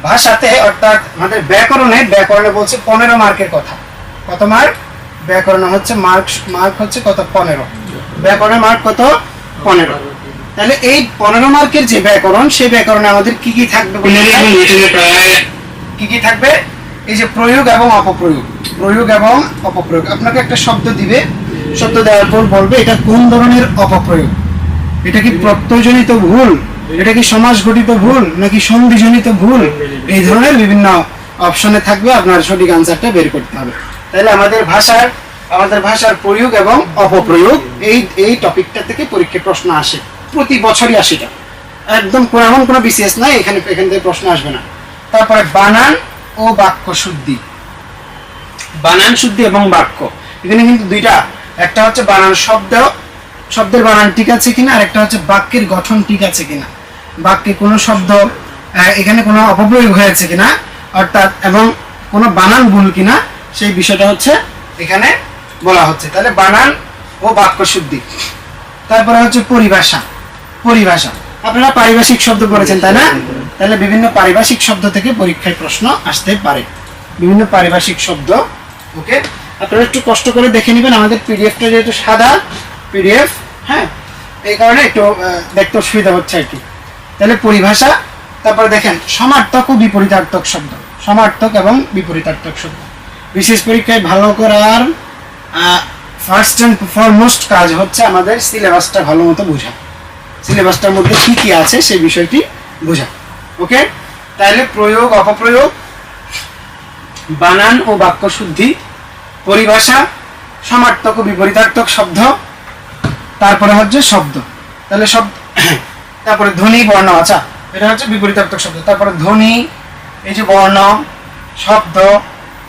ভাষাতে অর্থাৎ আমাদের ব্যাকরণে বলছে 15 মার্কের কথা। কত মার্ক? ব্যাকরণে হচ্ছে মার্ক হচ্ছে কত? 15। ব্যাকরণের মার্ক কত? 15। তাহলে এই 15 মার্কের যে ব্যাকরণ, সেই ব্যাকরণে আমাদের কি কি থাকবে? কি কি থাকবে? এই যে প্রয়োগ এবং অপপ্রয়োগ, প্রয়োগ এবং অপপ্রয়োগ। আপনাকে একটা শব্দ দিবে, শব্দ দেওয়ার পর বলবে এটা কোন ধরনের অপপ্রয়োগ, এটা কি প্রত্যয়জনিত ভুল, এটা কি সমাস গঠিত ভুল, নাকি সন্ধিজনিত ভুল। এই ধরনের বিভিন্ন অপশনে থাকবে, আপনার সঠিক আনসারটা বের করতে হবে। তাহলে আমাদের ভাষার প্রয়োগ এবং অপপ্রয়োগ এই টপিকটা থেকে পরীক্ষায় প্রশ্ন আসে, প্রতি বছরই আসে। এটা একদম এমন কোনো বিসিএস নাই এখান থেকে প্রশ্ন আসবে না। তারপরে বানান ও বাক্য শুদ্ধি, বানান শুদ্ধি এবং বাক্য। এখানে কিন্তু দুইটা, একটা হচ্ছে বানান শব্দের বানান ঠিক আছে কিনা, আর একটা হচ্ছে বাক্যের গঠন ঠিক আছে কিনা, বাক্যে কোনো শব্দ এখানে কোনো অপপ্রয়োগ হয়েছে কিনা, অর্থাৎ এবং কোনো বানান ভুল কিনা, সেই বিষয়টা হচ্ছে এখানে বলা হচ্ছে। তাহলে বানান ও বাক্য শুদ্ধি। তারপরে হচ্ছে পরিভাষা। আপনারা পারিভাষিক শব্দ পড়েছেন তাই না? তাহলে বিভিন্ন পারিভাষিক শব্দ থেকে পরীক্ষায় প্রশ্ন আসতে পারে, বিভিন্ন পারিভাষিক শব্দ। ওকে, আপনারা একটু কষ্ট করে দেখে নেবেন, আমাদের পিডিএফটা যেহেতু সাদা পিডিএফ, হ্যাঁ, এই কারণে একটু দেখতে অসুবিধা হচ্ছে আর কি। তাহলে পরিভাষা। তারপরে দেখেন সমার্থক ও বিপরীতার্থক শব্দ, সমার্থক এবং বিপরীতার্থক শব্দ। বিশেষ পরীক্ষায় ভালো করার ফার্স্ট এন্ড ফরমোস্ট কাজ হচ্ছে আমাদের সিলেবাসটা ভালো মতো বোঝা, সিলেবাসটার মধ্যে কি কি আছে সেই বিষয়টি বোঝা। ওকে, তাহলে প্রয়োগ, অপপ্রয়োগ, বানান ও বাক্য শুদ্ধি, পরিভাষা, সমার্থক ও বিপরীতার্থক শব্দ, তারপরে হচ্ছে শব্দ। তাহলে শব্দ, তারপরে ধ্বনি, বর্ণ, আচ্ছা এটা হচ্ছে বিপরীতার্থক শব্দ। তারপরে ধ্বনি, এই যে বর্ণ, শব্দ,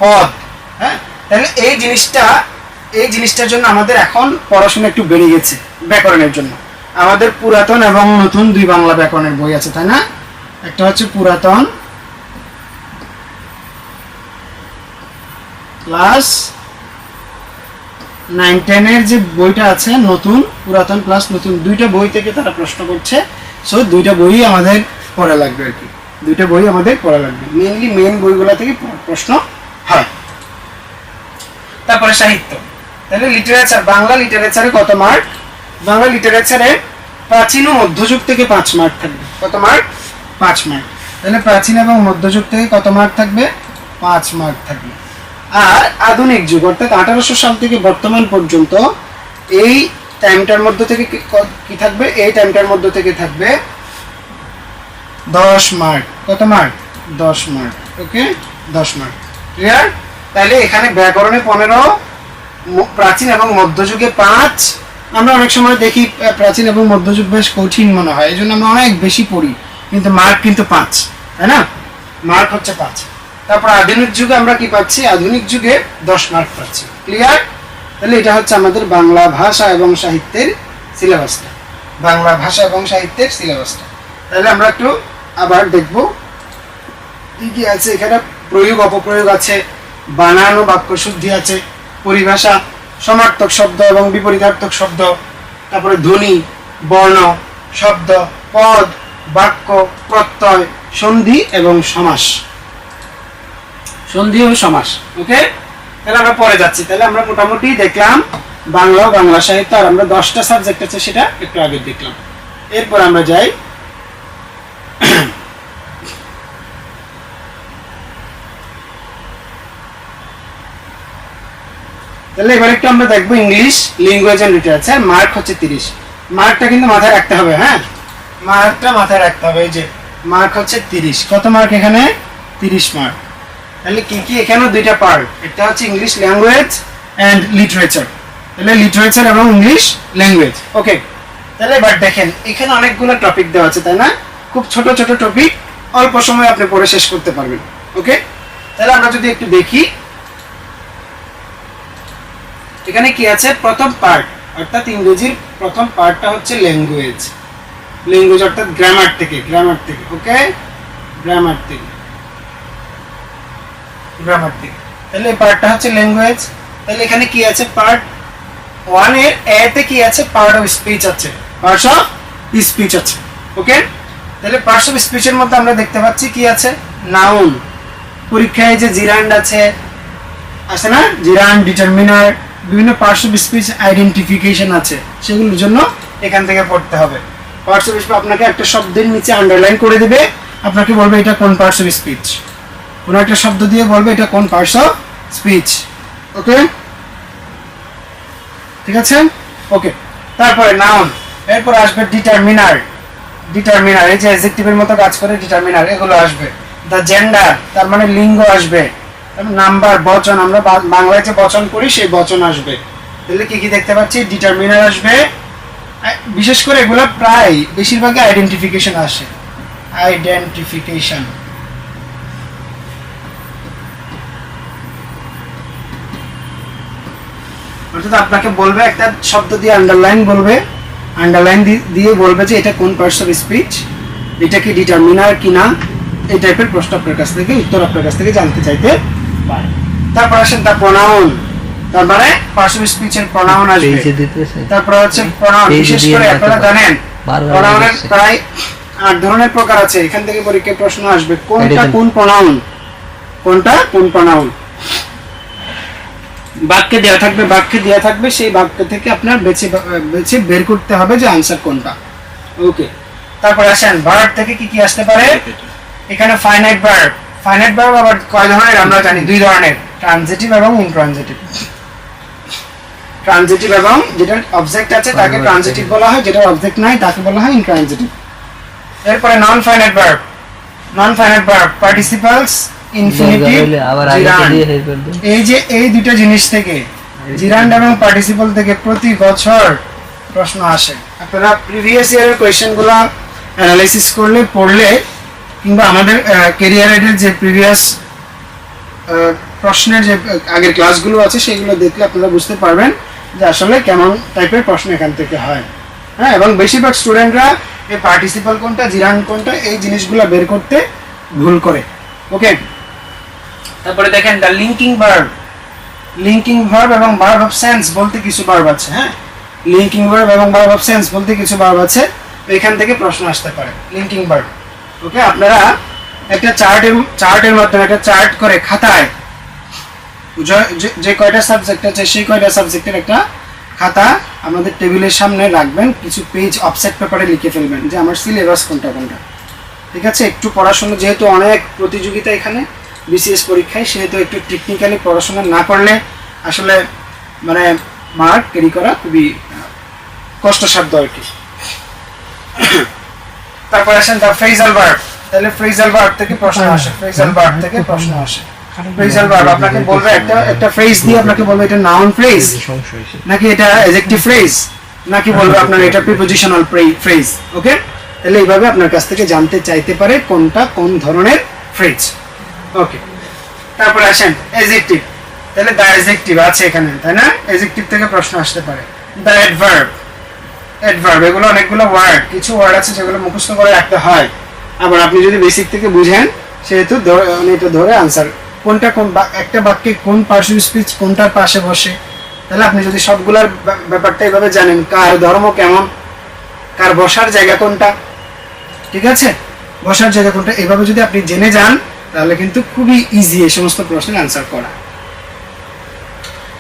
পদ। হ্যাঁ, তাহলে এই জিনিসটার জন্য আমাদের এখন পড়াশোনা একটু বেড়ে গেছে ব্যাকরণের জন্য। আমাদের পুরাতন এবং নতুন দুই বাংলা ব্যাকরণের বই আছে, তাই না? একটা হচ্ছে পুরাতন ক্লাস 9-10 যে বইটা আছে, নতুন পুরাতন প্লাস নতুন, দুইটা বই থেকে তারা প্রশ্ন করছে। সো দুইটা বই আমাদের পড়া লাগবে আর কি, দুইটা বই আমাদের পড়া লাগবে। মেন বইগুলো থেকে প্রশ্ন হয়। তারপরে সাহিত্য, তাহলে লিটারেচার, বাংলা লিটারেচারে কত মার্ক? বাংলা লিটারেচারে প্রাচীন ও মধ্যযুগ থেকে 5 মার্ক থাকবে। কত মার্ক? 5 মার্ক। তাহলে প্রাচীন এবং মধ্যযুগ থেকে কত মার্ক থাকবে? 5 মার্ক থাকবে। আর আধুনিক যুগ অর্থাৎ 1800 সাল থেকে বর্তমান পর্যন্ত এই টাইমটার মধ্যে থেকে কি থাকবে? এই টাইমটার মধ্যে থেকে থাকবে 10 মার্ক। কত মার্ক? 10 মার্ক। ওকে, 10 মার্ক। ক্লিয়ার? তাহলে এখানে ব্যাকরণে 15, প্রাচীন এবং মধ্যযুগে 5। আমরা অনেক সময় দেখি প্রাচীন এবং মধ্যযুগ বেশ কঠিন মনে হয়, এই জন্য আমরা অনেক বেশি পড়ি, কিন্তু মার্ক কিন্তু 5, তাই না? মার্ক হচ্ছে 5। তারপর আধুনিক যুগে আমরা কি পাচ্ছি? আধুনিক যুগে 10 মার্ক পাচ্ছি। ক্লিয়ার? তাহলে এটা হচ্ছে আমাদের বাংলা ভাষা এবং সাহিত্যের সিলেবাসটা, বাংলা ভাষা এবং সাহিত্যের সিলেবাসটা। তাহলে আমরা একটু আবার দেখব কি কি আছে এখানে। প্রয়োগ, অপপ্রয়োগ আছে, বানান ও বাক্য শুদ্ধি আছে, পরিভাষা, সমার্থক শব্দ এবং বিপরীতার্থক শব্দ, তারপরে ধ্বনি, বর্ণ, শব্দ, পদ, বাক্য, প্রত্যয়, সন্ধি এবং সমাস। সন্ধি ও সমাস। ওকে, তাহলে আমরা পরে যাচ্ছি। তাহলে আমরা মোটামুটি দেখলাম বাংলা ও বাংলা সাহিত্য, আর আমরা 10টা সাবজেক্ট আছে সেটা একটু আগে দেখলাম। এরপর আমরা যাই তাহলে এবার একটু আমরা দেখবো English language and literature. Mark হচ্ছে 30। মার্কটা কিন্তু মাথায় রাখতে হবে। হ্যাঁ, মার্কটা মাথায় রাখতে হবে। এই যে মার্ক হচ্ছে 30। কত মার্ক এখানে? 30 মার্ক। তাহলে কি কি? এখানেও দুইটা পার্ট, একটা হচ্ছে ইংলিশ ল্যাঙ্গুয়েজ এন্ড লিটারেচার, তাহলে লিটারেচার এবং ইংলিশ ল্যাঙ্গুয়েজ। ওকে, তাহলে এবার দেখেন এখানে অনেকগুলো টপিক দেওয়া আছে, তাই না? খুব ছোট ছোট টপিক, অল্প সময় আপনি পড়ে শেষ করতে পারবেন। ওকে, তাহলে আমরা যদি একটু দেখি এখানে কি আছে। প্রথম পার্ট অর্থাৎ ইংরেজির প্রথম পার্টটা হচ্ছে ল্যাঙ্গুয়েজ। ল্যাঙ্গুয়েজ অর্থাৎ গ্রামার থেকে। ওকে, গ্রামার থেকে। তাহলে এই পার্টটা হচ্ছে ল্যাঙ্গুয়েজ। তাহলে এখানে কি আছে? পার্ট 1 এর এ তে কি আছে? পার্ট অফ স্পিচ আছে, পার্টস অফ স্পিচ আছে। ওকে, তাহলে পার্টস অফ স্পিচের মধ্যে আমরা দেখতে পাচ্ছি কি আছে? নাউন। পরীক্ষায় যে জিরান্ড আছে না? জিরান্ড, ডিটারমিনার, বিভিন্ন পার্টস অফ স্পিচ আইডেন্টিফিকেশন আছে, সেগুলোর জন্য এখান থেকে পড়তে হবে। পার্টস অফ স্পিচ আপনাকে একটা শব্দের নিচে আন্ডারলাইন করে দিবে, আপনাকে বলবে এটা কোন পার্টস অফ স্পিচ, কোন একটা শব্দ দিয়ে বলবে এটা কোন পার্টস অফ স্পিচ। ওকে, ঠিক আছে? ওকে, তারপরে নাউন, এরপর আসবে ডিটারমিনার। এই যে অ্যাডজেক্টিভের মতো কাজ করে ডিটারমিনার, এগুলো আসবে। দা জেন্ডার, তার মানে লিঙ্গ আসবে। নাম্বার, বচন, আমরা বাংলায় যে বচন করি সেই বচন আসবে। তাহলে কি কি দেখতে পাচ্ছি? ডিটারমিনার আসবে। বিশেষ করে এগুলো প্রায় বেশিরভাগই আইডেন্টিফিকেশন আসে। আইডেন্টিফিকেশন, অর্থাৎ আপনাকে বলবে একটা শব্দ দিয়ে আন্ডারলাইন বলবে, আন্ডারলাইন দিয়ে বলবে যে এটা কোন পার্টস অফ স্পিচ, এটা কি ডিটারমিনার কিনা, এই টাইপের প্রশ্ন আপনার কাছ থেকে, উত্তর আপনার কাছ থেকে জানতে চাইতে পারে। তারপর আসেন দা প্রোনাউন, তার মানে পার্টস অফ স্পিচের প্রোনাউন আসবে। তারপর হচ্ছে প্রোনাউন, বিশেষ করে আপনারা জানেন প্রোনাউনের প্রায় 8 ধরনের প্রকার আছে। এখান থেকে পরীক্ষায় প্রশ্ন আসবে কোনটা কোন প্রোনাউন, কোনটা কোন প্রোনাউন। বাক্যে দেওয়া থাকবে, সেই বাক্য থেকে আপনার বেছে বের করতে হবে যে আনসার কোনটা। ওকে, তারপর আসেন ভার্ব থেকে কি কি আসতে পারে। এখানে ফাইনাইট ভার্ব আবার কয় ধরনের আমরা জানি? 2 ধরনের, ট্রানজিটিভ এবং ইনট্রানজিটিভ। ট্রানজিটিভ এবং যেটা অবজেক্ট আছে তাকে ট্রানজিটিভ বলা হয়, যেটা অবজেক্ট নাই তাকে বলা হয় ইনট্রানজিটিভ। এরপরে non finite verb, non finite verb participles infinitive আবার আগে জিরান্ড। দিয়ে হেল্প করবে। এই যে এই দুটো জিনিস থেকে জিরান্ড এবং পার্টিসিপল থেকে প্রতি বছর প্রশ্ন আসে। আপনারা প্রিভিয়াস ইয়ারের কোয়েশ্চেনগুলো অ্যানালাইসিস করলে পড়লে কিংবা আমাদের ক্যারিয়ার এডের যে প্রিভিয়াস প্রশ্নের যে আগের ক্লাসগুলো আছে সেগুলো দেখলে আপনারা বুঝতে পারবেন যে আসলে কেমন টাইপের প্রশ্ন এখান থেকে হয়। হ্যাঁ, এবং বেশিরভাগ স্টুডেন্টরা এই পার্টিসিপাল কোনটা জিরান্ড কোনটা এই জিনিসগুলো বের করতে ভুল করে। ওকে, তারপরে দেখেন the linking verb, linking verb এবং ভার্ব অফ সেন্স বলতে কিছু ভার্ব আছে। হ্যাঁ, লিঙ্কিং ভার্ব এবং ভার্ব অফ সেন্স বলতে কিছু ভার্ব আছে, তো এখান থেকে প্রশ্ন আসতে পারে লিঙ্কিং ভার্ব। ওকে, আপনারা একটা চার্টের মাধ্যমে একটা চার্ট করে খাতায় যে কয়টা সাবজেক্ট আছে সেই কয়টা সাবজেক্টের একটা খাতা আমাদের টেবিলের সামনে রাখবেন, কিছু পেজ অফসেট পেপারে লিখে ফেলবেন যে আমার সিলেবাস কোনটা কোনটা। ঠিক আছে, একটু পড়াশোনা, যেহেতু অনেক প্রতিযোগিতা এখানে বিসিএস পরীক্ষায়, সেহেতু একটু টেকনিক্যালি পড়াশোনা না করলে আসলে মানে মার্ক ক্যারি করা খুবই কষ্টসাধ্য আর কি। তারপর আসেন দ্য ফ্রেজাল ভার্ব, তাহলে ফ্রেজাল ভার্ব থেকে প্রশ্ন আসে, ফ্রেজাল ভার্ব থেকে প্রশ্ন আসে। ফ্রেজাল ভার্ব আপনাকে বলবে একটা ফ্রেজ দিয়ে আপনাকে বলবে এটা নাউন ফ্রেজ সমস্যা হয়েছে। নাকি এটা অ্যাডজেক্টিভ ফ্রেজ নাকি বলবে আপনার এটা প্রিপোজিশনাল ফ্রেজ। ওকে, তাহলে এইভাবে আপনার কাছ থেকে জানতে চাইতে পারে কোনটা কোন ধরনের ফ্রেজ। ওকে, তারপরে আসেন অ্যাডজেক্টিভ, তাহলে দ্য অ্যাডজেক্টিভ আছে এখানে, তাই না? অ্যাডজেক্টিভ থেকে প্রশ্ন আসতে পারে। দ্য অ্যাডভার্ব, অ্যাডভার্ব এগুলো অনেকগুলো ওয়ার্ড, কিছু ওয়ার্ড আছে যেগুলো মুখস্থ করে রাখতে হয়, আবার আপনি যদি বেসিক থেকে বুঝেন সেহেতু এটা ধরে আনসার কোনটা কোন একটা বাক্যে কোন পার্শ্ব স্পিচ কোনটার পাশে বসে, তাহলে আপনি যদি সবগুলোর ব্যাপারটা এইভাবে জানেন, কার ধর্ম কেমন, কার বসার জায়গা কোনটা, ঠিক আছে, বসার জায়গা কোনটা, এইভাবে যদি আপনি জেনে যান তাহলে কিন্তু খুবই ইজি এই সমস্ত প্রশ্নের আনসার করা।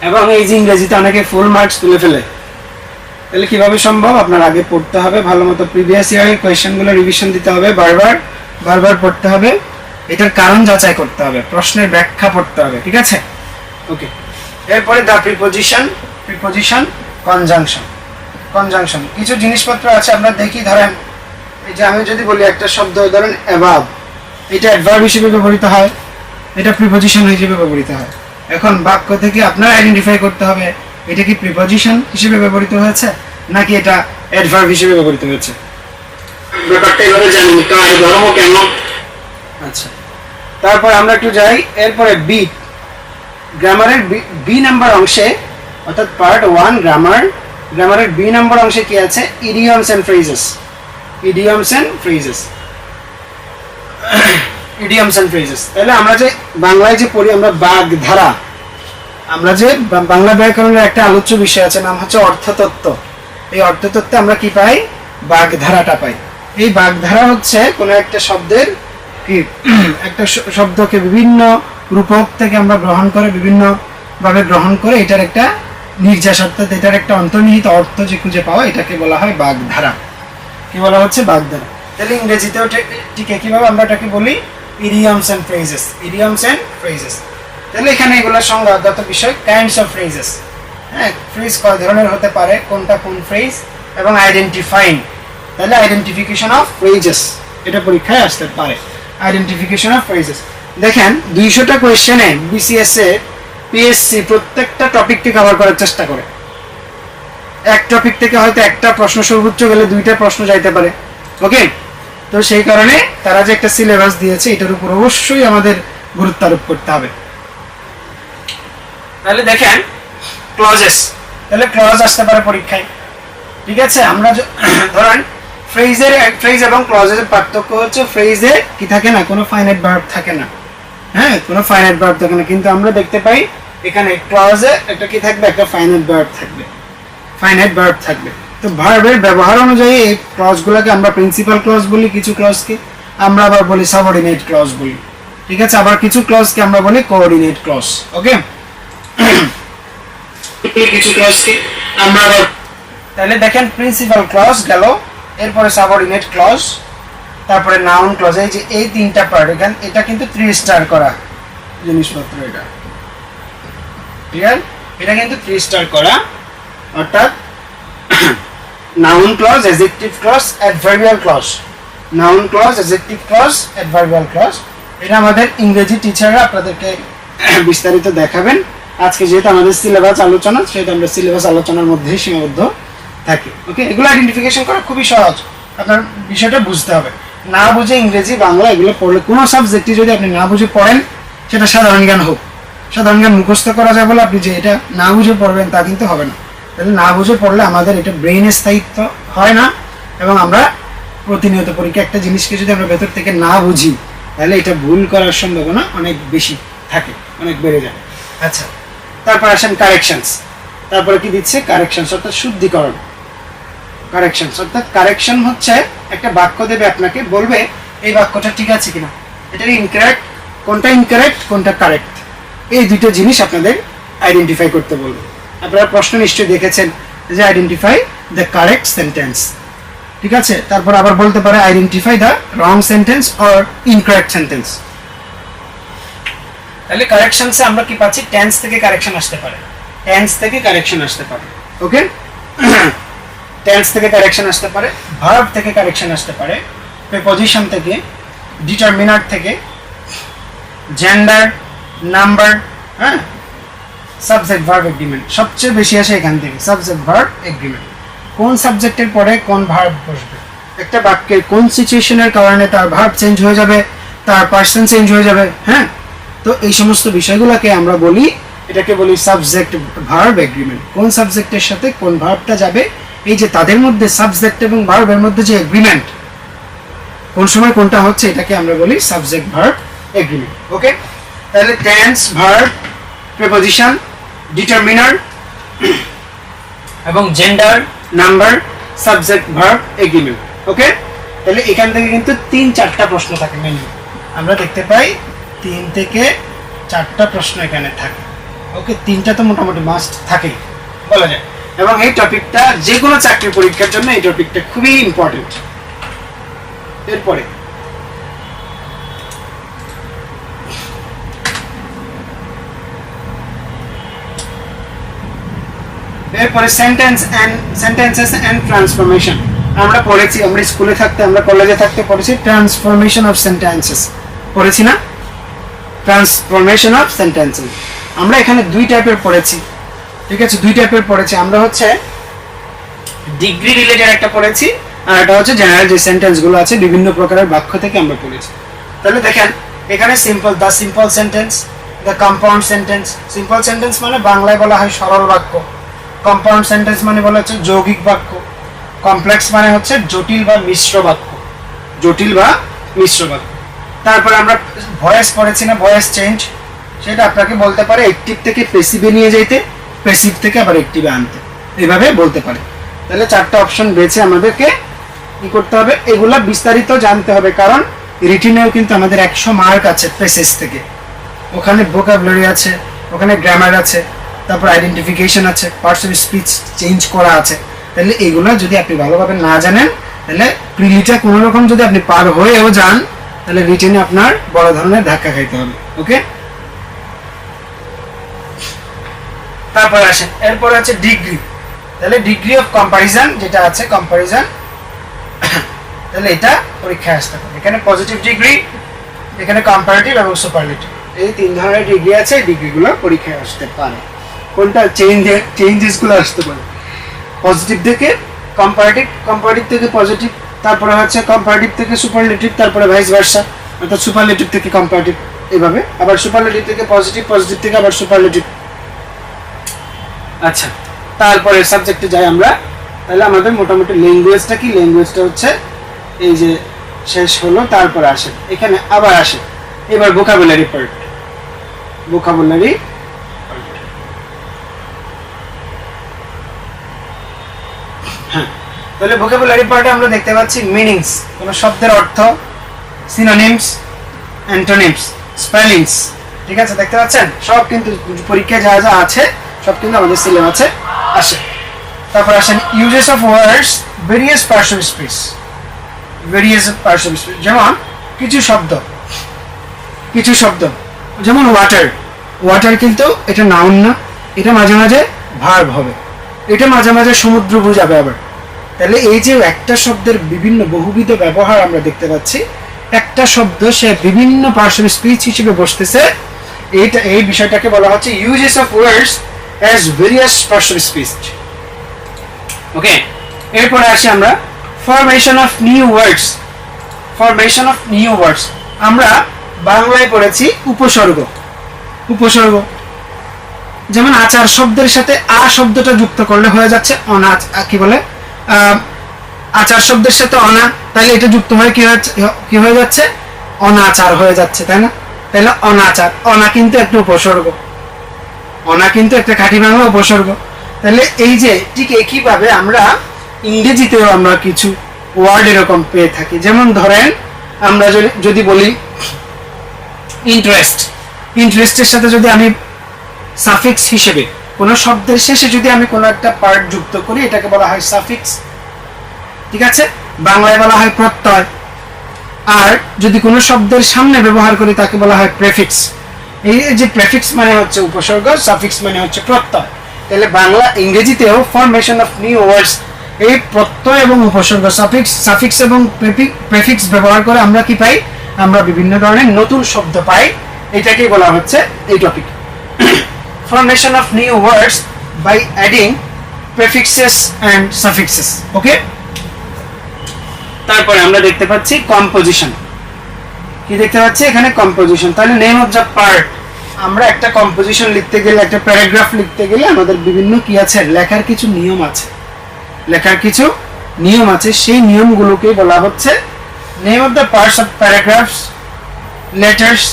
এবং এই যে ইংরেজিতে অনেকে ফুল মার্কস তুলে ফেলে, তাহলে কিভাবে সম্ভব? আপনার আগে পড়তে হবে ভালো মতো, প্রিভিয়াস ইয়ারের কোয়েশ্চেনগুলো রিভিশন দিতে হবে, বারবার পড়তে হবে, এটার কারণ যাচাই করতে হবে, প্রশ্নের ব্যাখ্যা পড়তে হবে। ঠিক আছে, ওকে। এরপরে দা প্রিপোজিশন কনজাংশন কিছু জিনিসপত্র আছে আমরা দেখি, ধরেন এই যে আমি যদি বলি একটা শব্দ, ধরেন অ্যাবাভ, এটা অ্যাডভার্ব হিসেবে ব্যবহৃত হয়, এটা প্রিপোজিশন হিসেবে ব্যবহৃত হয়। এখন বাক্য থেকে আপনার আইডেন্টিফাই করতে হবে এটা কি প্রিপোজিশন হিসেবে ব্যবহৃত হয়েছে নাকি এটা অ্যাডভার্ব হিসেবে ব্যবহৃত হয়েছে। ব্যাপারটা এভাবে জানেন, কার ধর্ম কেমন। আচ্ছা, তারপর আমরা একটু যাই, এরপরে বি, গ্রামারের বি নাম্বার অংশে, অর্থাৎ পার্ট 1 গ্রামারের বি নাম্বার অংশে কি আছে? Idioms and phrases. তাহলে আমরা যে বাংলায় যে পড়ি আমরা বাগধারা, আমরা যে বাংলা ব্যাকরণের একটা আলোচ্য বিষয় আছে নাম হচ্ছে অর্থতত্ত্ব, এই অর্থতত্ত্বে আমরা কি পাই? বাগধারাটা পাই। এই বাগধারা হচ্ছে কোনো একটা শব্দের কি একটা শব্দকে বিভিন্ন রূপক থেকে আমরা বিভিন্ন ভাবে গ্রহণ করে এটার একটা নির্যাস, অর্থাৎ এটার একটা অন্তর্নিহিত অর্থ যে খুঁজে পাওয়া, এটাকে বলা হয় বাগধারা। কি বলা হচ্ছে? বাগধারা। তাহলে ইংরেজিতেও ঠিক একইভাবে আমরা এটাকে বলি ইডিয়মস এন্ড ফ্রেজেস। তাহলে এখানে এগুলো সংজ্ঞাগত বিষয়, কাইন্ডস অফ ফ্রেজেস। হ্যাঁ, ফ্রেজ কয় ধরনের হতে পারে, কোনটা কোন ফ্রেজ, এবং আইডেন্টিফাইং, তাহলে আইডেন্টিফিকেশন অফ ফ্রেজেস এটা পরীক্ষায় আসতে পারে। আইডেন্টিফিকেশন অফ ফ্রেজেস, দেখেন 200টা কোয়েশ্চেনে বিসিএস এ পিএসসি প্রত্যেকটা টপিককে কভার করার চেষ্টা করে। এক টপিক থেকে হয়তো একটা প্রশ্ন, সর্বোচ্চ গেলে 2টা প্রশ্ন যাইতে পারে। ওকে, তো সেই কারণে তারা যে একটা সিলেবাস দিয়েছে এটার উপর অবশ্যই আমাদের গুরুত্ব আরোপ করতে হবে। তাহলে দেখেন ক্লজেস, তাহলে ক্লজ আসতে পারে পরীক্ষায়। ঠিক আছে, আমরা ধরেন ফ্রেজ এবং ক্লজের পার্থক্য হচ্ছে ফ্রেজে কি থাকে না, কোনো ফাইনাইট ভার্ব থাকে না। হ্যাঁ, কোনো ফাইনাইট ভার্ব থাকে না, কিন্তু আমরা দেখতে পাই এখানে ক্লজে একটা কি থাকবে, একটা ফাইনাইট ভার্ব থাকবে। তো ভার্বের ব্যবহার অনুযায়ী এই ক্লজগুলোকে আমরা প্রিন্সিপাল ক্লজ বলি, কিছু ক্লজকে আমরা আবার বলি সাবঅর্ডিনেট ক্লজ বলি। ঠিক আছে, আবার কিছু ক্লজকে আমরা বলি কোঅর্ডিনেট ক্লজ। ওকে, কিছু ক্লজকে আমরা আবার, তাহলে দেখেন প্রিন্সিপাল ক্লজ গেল, এরপরে সাবঅর্ডিনেট ক্লজ, তারপরে নাউন ক্লজ। এই যে এই 3টা পার্ট, এখানে এটা কিন্তু 3 স্টার করা জিনিসপত্র, এটা ক্লিয়ার, এটা কিন্তু 3 স্টার করা, অর্থাৎ noun clause, adjective clause, adverbial clause. Noun clause, adjective clause, adverbial clause. এটা আমাদের ইংরেজি টিচাররা আপনাদেরকে বিস্তারিত দেখাবেন। আজকে যেহেতু আমাদের সিলেবাস আলোচনা, সেহেতু আমরা সিলেবাস আলোচনার মধ্যেই সীমাবদ্ধ থাকি। ওকে, এগুলো আইডেন্টিফিকেশন করা খুবই সহজ, আপনার বিষয়টা বুঝতে হবে। না বুঝে ইংরেজি বাংলা এগুলো পড়লে, কোনো সাবজেক্টই যদি আপনি না বুঝে পড়েন, সেটা সাধারণ জ্ঞান হোক, সাধারণ জ্ঞান মুখস্থ করা যায় বলে আপনি যে এটা না বুঝে পড়বেন তা কিন্তু হবে না। তাহলে না বুঝে পড়লে আমাদের এটা ব্রেইনের স্থায়িত্ব হয় না, এবং আমরা প্রতিনিয়ত পরীক্ষা একটা জিনিসকে যদি আমরা ভেতর থেকে না বুঝি, তাহলে এটা ভুল করার সম্ভাবনা অনেক বেশি থাকে, অনেক বেড়ে যায়। আচ্ছা, তারপর আসেন কারেকশনস। তারপরে কি দিচ্ছে? কারেকশনস অর্থাৎ শুদ্ধিকরণ। কারেকশনস অর্থাৎ কারেকশন হচ্ছে একটা বাক্য দেবে আপনাকে, বলবে এই বাক্যটা ঠিক আছে কিনা, এটা ইনকারেক্ট, কোনটা ইনকারেক্ট কোনটা কারেক্ট, এই দুটো জিনিস আপনাদের আইডেন্টিফাই করতে বলবে। আপনারা প্রশ্ন নিশ্চয়ই দেখেছেন যে আইডেন্টিফাই দ্য কারেক্ট সেন্টেন্স, ঠিক আছে। তারপর আবার বলতে পারে identify the wrong sentence or incorrect sentence. তাহলে কারেকশনসে আমরা কি পাচ্ছি? টেন্স থেকে কারেকশন আসতে পারে, টেন্স থেকে কারেকশন আসতে পারে। ওকে, টেন্স থেকে কারেকশন আসতে পারে, ভার্ব থেকে কারেকশন আসতে পারে, প্রিপজিশন থেকে, ডিটারমিনার থেকে, জেন্ডার, নাম্বার, হ্যাঁ, সাবজেক্ট ভার্ব এগ্রিমেন্ট। সবচেয়ে বেশি আসে এখান থেকে, সাবজেক্ট ভার্ব এগ্রিমেন্ট। কোন সাবজেক্টের পরে কোন ভার্ব বসবে, একটা বাক্যের কোন সিচুয়েশনের কারণে তার ভার্ব চেঞ্জ হয়ে যাবে, তার পার্সন চেঞ্জ হয়ে যাবে, হ্যাঁ। তো এই সমস্ত বিষয়গুলোকে আমরা বলি, এটাকে বলি সাবজেক্ট ভার্ব এগ্রিমেন্ট। কোন সাবজেক্টের সাথে কোন ভার্বটা যাবে, এই যে তাদের মধ্যে সাবজেক্ট এবং ভার্বের মধ্যে যে এগ্রিমেন্ট, কোন সময় কোনটা হচ্ছে, এটাকে আমরা বলি সাবজেক্ট ভার্ব এগ্রিমেন্ট। ওকে, তাহলে টেন্স, ভার্ব, প্রিপজিশন, ডিটারমিনার এবং gender, number, subject verb agreement. Okay, তাহলে এখান থেকে কিন্তু 3-4টা প্রশ্ন থাকে মেনলি, আমরা দেখতে পাই 3 থেকে 4টা প্রশ্ন এখানে থাকে। ওকে, 3টা তো মোটামুটি মাস্ট থাকেই বলা যায়, এবং এই টপিকটা যে কোনো চাকরির পরীক্ষার জন্য এই টপিকটা খুবই ইম্পর্টেন্ট। এরপরে সেন্টেন্সেস এন্ড ট্রান্সফরমেশন। আমরা পড়েছি, আমরা স্কুলে থাকতে, আমরা কলেজে থাকতে পড়েছি ট্রান্সফরমেশন অফ সেন্টেন্সেস, পড়েছি না? ট্রান্সফরমেশন অফ সেন্টেন্সেস আমরা এখানে 2 টাইপের পড়েছি, ঠিক আছে, 2 টাইপের পড়েছি। আমরা হচ্ছে ডিগ্রি রিলেটেড একটা পড়েছি, আর এটা হচ্ছে জেনারেল যে সেন্টেন্সগুলো আছে বিভিন্ন প্রকারের বাক্য থেকে আমরা পড়েছি। তাহলে দেখেন এখানে simple, the simple sentence, the compound sentence. Simple sentence মানে বাংলায় বলা হয় সরল বাক্য, কম্পাউন্ড সেন্টেন্স মানে বলা হচ্ছে যৌগিক বাক্য, কমপ্লেক্স মানে হচ্ছে জটিল বা মিশ্র বাক্য, জটিল বা মিশ্র বাক্য। তারপরে আমরা ভয়েস পড়েছি না, ভয়েস চেঞ্জ, সেটা আপনাকে বলতে পারে অ্যাক্টিভ থেকে প্যাসিভে নিয়ে যেতে, প্যাসিভ থেকে আবার অ্যাক্টিভে আনতে, এইভাবে বলতে পারে। তাহলে 4টা অপশন বেছে আমাদেরকে কি করতে হবে, এগুলা বিস্তারিত জানতে হবে, কারণ রিটেনেও কিন্তু আমাদের 100 মার্ক আছে প্যাসেজ থেকে। ওখানে ভোকাবুলারি আছে, ওখানে গ্রামার আছে, তারপর আইডেন্টিফিকেশন আছে, পার্টস অফ স্পিচ চেঞ্জ করা আছে। তাহলে এগুলো যদি আপনি ভালোভাবে না জানেন, তাহলে প্রিলিটা কোনো রকম যদি আপনি পার হয়েও যান, তাহলে রিটেনে আপনার বড় ধরনের ধাক্কা খাইতে হবে। ওকে, তারপর আসেন, এরপর আছে ডিগ্রি। তাহলে ডিগ্রি অফ কম্পারিজন যেটা আছে, কম্পারিজন, তাহলে এটা পরীক্ষায় আসতে পারে। এখানে পজিটিভ ডিগ্রি, এখানে কম্পারেটিভ এবং সুপারলেটিভ, এই 3 ধরনের ডিগ্রি আছে। এই ডিগ্রিগুলো পরীক্ষায় আসতে পারে। কোনটা চেঞ্জেসগুলো আসতে পারে, পজিটিভ থেকে কম্পারেটিভ, কম্পারেটিভ থেকে পজিটিভ, তারপরে হচ্ছে কম্পারেটিভ থেকে সুপারলেটিভ, তারপরে ভাইস ভার্সা, অর্থাৎ সুপারলেটিভ থেকে কম্পারেটিভ, এইভাবে আবার সুপারলেটিভ থেকে পজিটিভ, পজিটিভ থেকে আবার সুপারলেটিভ। আচ্ছা, তারপরে সাবজেক্টে যাই আমরা। তাহলে আমাদের মোটামুটি ল্যাঙ্গুয়েজটা কি, ল্যাঙ্গুয়েজটা হচ্ছে এই যে শেষ হলো, তারপরে আসে এখানে আবার আসে এবার ভোকাবুলারি পার্ট, ভোকাবুলারি। হ্যাঁ, তাহলে ভোকাবুলারি পার্টে আমরা দেখতে পাচ্ছি মিনিংস, কোন শব্দের অর্থ, সিনোনিমস, অ্যান্টোনিমস, স্পেলিংস, ঠিক আছে, দেখতে পাচ্ছেন সব কিন্তু পরীক্ষায় যা যা আছে সব কিন্তু আমাদের সিলেবাসে আসে। তারপর আসেন uses of words, various parts of speech, various parts of speech. যেমন কিছু শব্দ যেমন ওয়াটার, ওয়াটার কিন্তু এটা নাউন না, এটা মাঝে মাঝে ভার্ব হবে, এটা মাঝে মাঝে সমুদ্র বোঝাবে, আবার তাহলে এই যে একটা শব্দের বিভিন্ন বহুবিধ ব্যবহার আমরা দেখতে পাচ্ছি, একটা শব্দ সে বিভিন্ন পার্টস অফ স্পিচ হিসেবে বসতেছে, এই বিষয়টাকে বলা হচ্ছে uses of words as various parts of speech. Okay, এরপরে আসি আমরা formation of new words. Formation of new words আমরা বাংলায় পড়েছি উপসর্গ। উপসর্গ যেমন আচার শব্দের সাথে আ শব্দটা যুক্ত করলে হয়ে যাচ্ছে অনাচ, কি বলে আচার শব্দের সাথে অনা, তাহলে এটা যুক্ত হয়ে কি হয়ে যাচ্ছে অনাচার হয়ে যাচ্ছে, তাই না? তাহলে অনাচার, অনা কিন্তু একটা উপসর্গ, অনা কিন্তু একটা খাঁটি বাংলা উপসর্গ। তাহলে এই যে ঠিক একইভাবে আমরা ইংরেজিতেও আমরা কিছু ওয়ার্ড এরকম পেয়ে থাকি। যেমন ধরেন আমরা যদি বলি ইন্টারেস্ট, ইন্টারেস্টের সাথে যদি আমি সাফিক্স হিসেবে কোনো শব্দের শেষে যদি আমি কোনো একটা পার্ট যুক্ত করি, এটাকে বলা হয় সাফিক্স, ঠিক আছে? বাংলায় বলা হয় প্রত্যয়। আর যদি কোনো শব্দের সামনে ব্যবহার করি তাকে বলা হয় প্রেফিক্স। এই যে প্রেফিক্স মানে হচ্ছে উপসর্গ, সাফিক্স মানে হচ্ছে প্রত্যয়। তাহলে বাংলা ইংরেজিতেও ফরমেশন অফ নিউ ওয়ার্ডস, এই প্রত্যয় এবং উপসর্গ, সাফিক্স এবং প্রেফিক্স ব্যবহার করে আমরা কি পাই? আমরা বিভিন্ন ধরনের নতুন শব্দ পাই। এটাকেই বলা হচ্ছে এই topic, formation of new words by adding prefixes and suffixes. Okay, তারপরে আমরা দেখতে পাচ্ছি কম্পোজিশন। কি দেখতে পাচ্ছি এখানে? কম্পোজিশন। তাহলে নেম অফ দ্য পার্ট, আমরা একটা কম্পোজিশন লিখতে গেলে, একটা প্যারাগ্রাফ লিখতে গেলে আমাদের বিভিন্ন কি আছে? লেখার কিছু নিয়ম আছে, লেখার কিছু নিয়ম আছে। সেই নিয়মগুলোকে বলা হচ্ছে name of the parts of paragraphs, letters,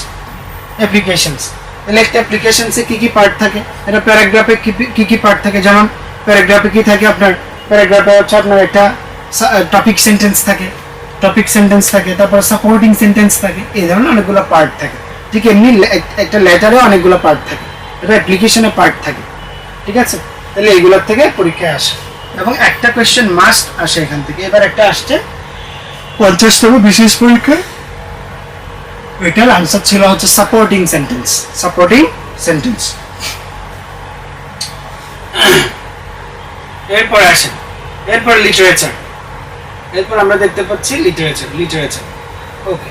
applications. তাহলে একটা অ্যাপ্লিকেশনসে কি কি পার্ট থাকে, এটা প্যারাগ্রাফে কি কি পার্ট থাকে? যেমন প্যারাগ্রাফে কি থাকে আপনার? প্যারাগ্রাফে হচ্ছে আপনার একটা টপিক সেন্টেন্স থাকে, টপিক সেন্টেন্স থাকে, তারপর সাপোর্টিং সেন্টেন্স থাকে, এই ধরনের অনেকগুলো পার্ট থাকে। ঠিক এমনি একটা লেটারে অনেকগুলো পার্ট থাকে, এটা অ্যাপ্লিকেশনে পার্ট থাকে, ঠিক আছে? তাহলে এইগুলোর থেকে পরীক্ষায় আসে এবং একটা কোয়েশ্চেন মাস্ট আসে এখান থেকে। এবার একটা আসছে 50তম বিশেষ পরীক্ষায়, এটার আনসার ছিল হচ্ছে সাপোর্টিং সেন্টেন্স। Supporting sentence. এরপর আসেন, এরপর লিটারেচার। এরপর আমরা দেখতে পাচ্ছি লিটারেচার। লিটারেচার, ওকে।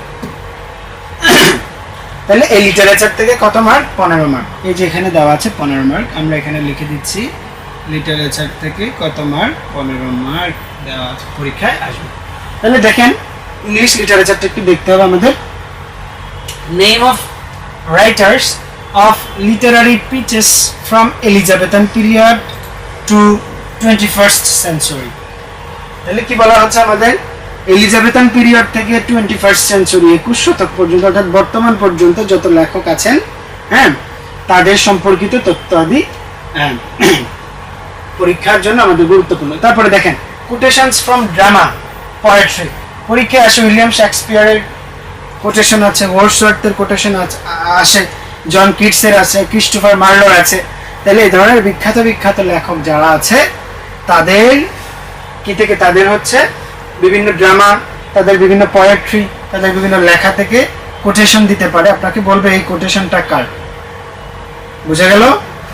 তাহলে এই লিটারেচার থেকে কত মার্ক? 15 মার্ক। এই যে এখানে দেওয়া আছে 15 মার্ক, আমরা এখানে লিখে দিচ্ছি লিটারেচার থেকে কত মার্ক? 15 মার্ক দেওয়া আছে, পরীক্ষায় আসবে। তাহলে দেখেন ইংলিশ লিটারেচারটা একটু দেখতে হবে আমাদের। Name of writers of literary pieces from Elizabethan period to 21st century. তাহলে কি বলা হচ্ছে আমাদের? এলিজাবেথান পিরিয়ড থেকে 21st সেঞ্চুরি, 21 শতক পর্যন্ত, অর্থাৎ বর্তমান পর্যন্ত যত লেখক আছেন, হ্যাঁ, তাদের সম্পর্কিত তথ্যাদি পরীক্ষার জন্য আমাদের গুরুত্বপূর্ণ। তারপরে দেখেন কোটেশনস ফ্রম ড্রামা, পোয়েট্রি। পরীক্ষায় আসে উইলিয়াম শেক্সপিয়ারের কোটেশন আছে, ওয়ার্ডসওয়ার্থের কোটেশন আসে, জন কিটসের আছে, ক্রিস্টোফার মার্লোর আছে। তাহলে এই ধরনের বিখ্যাত বিখ্যাত লেখক যারা আছে তাদের কি থেকে? তাদের হচ্ছে বিভিন্ন ড্রামা, তাদের বিভিন্ন পোয়েট্রি, তাদের বিভিন্ন লেখা থেকে কোটেশন দিতে পারে। আপনাকে বলবে এই কোটেশনটা কার, বুঝা গেল?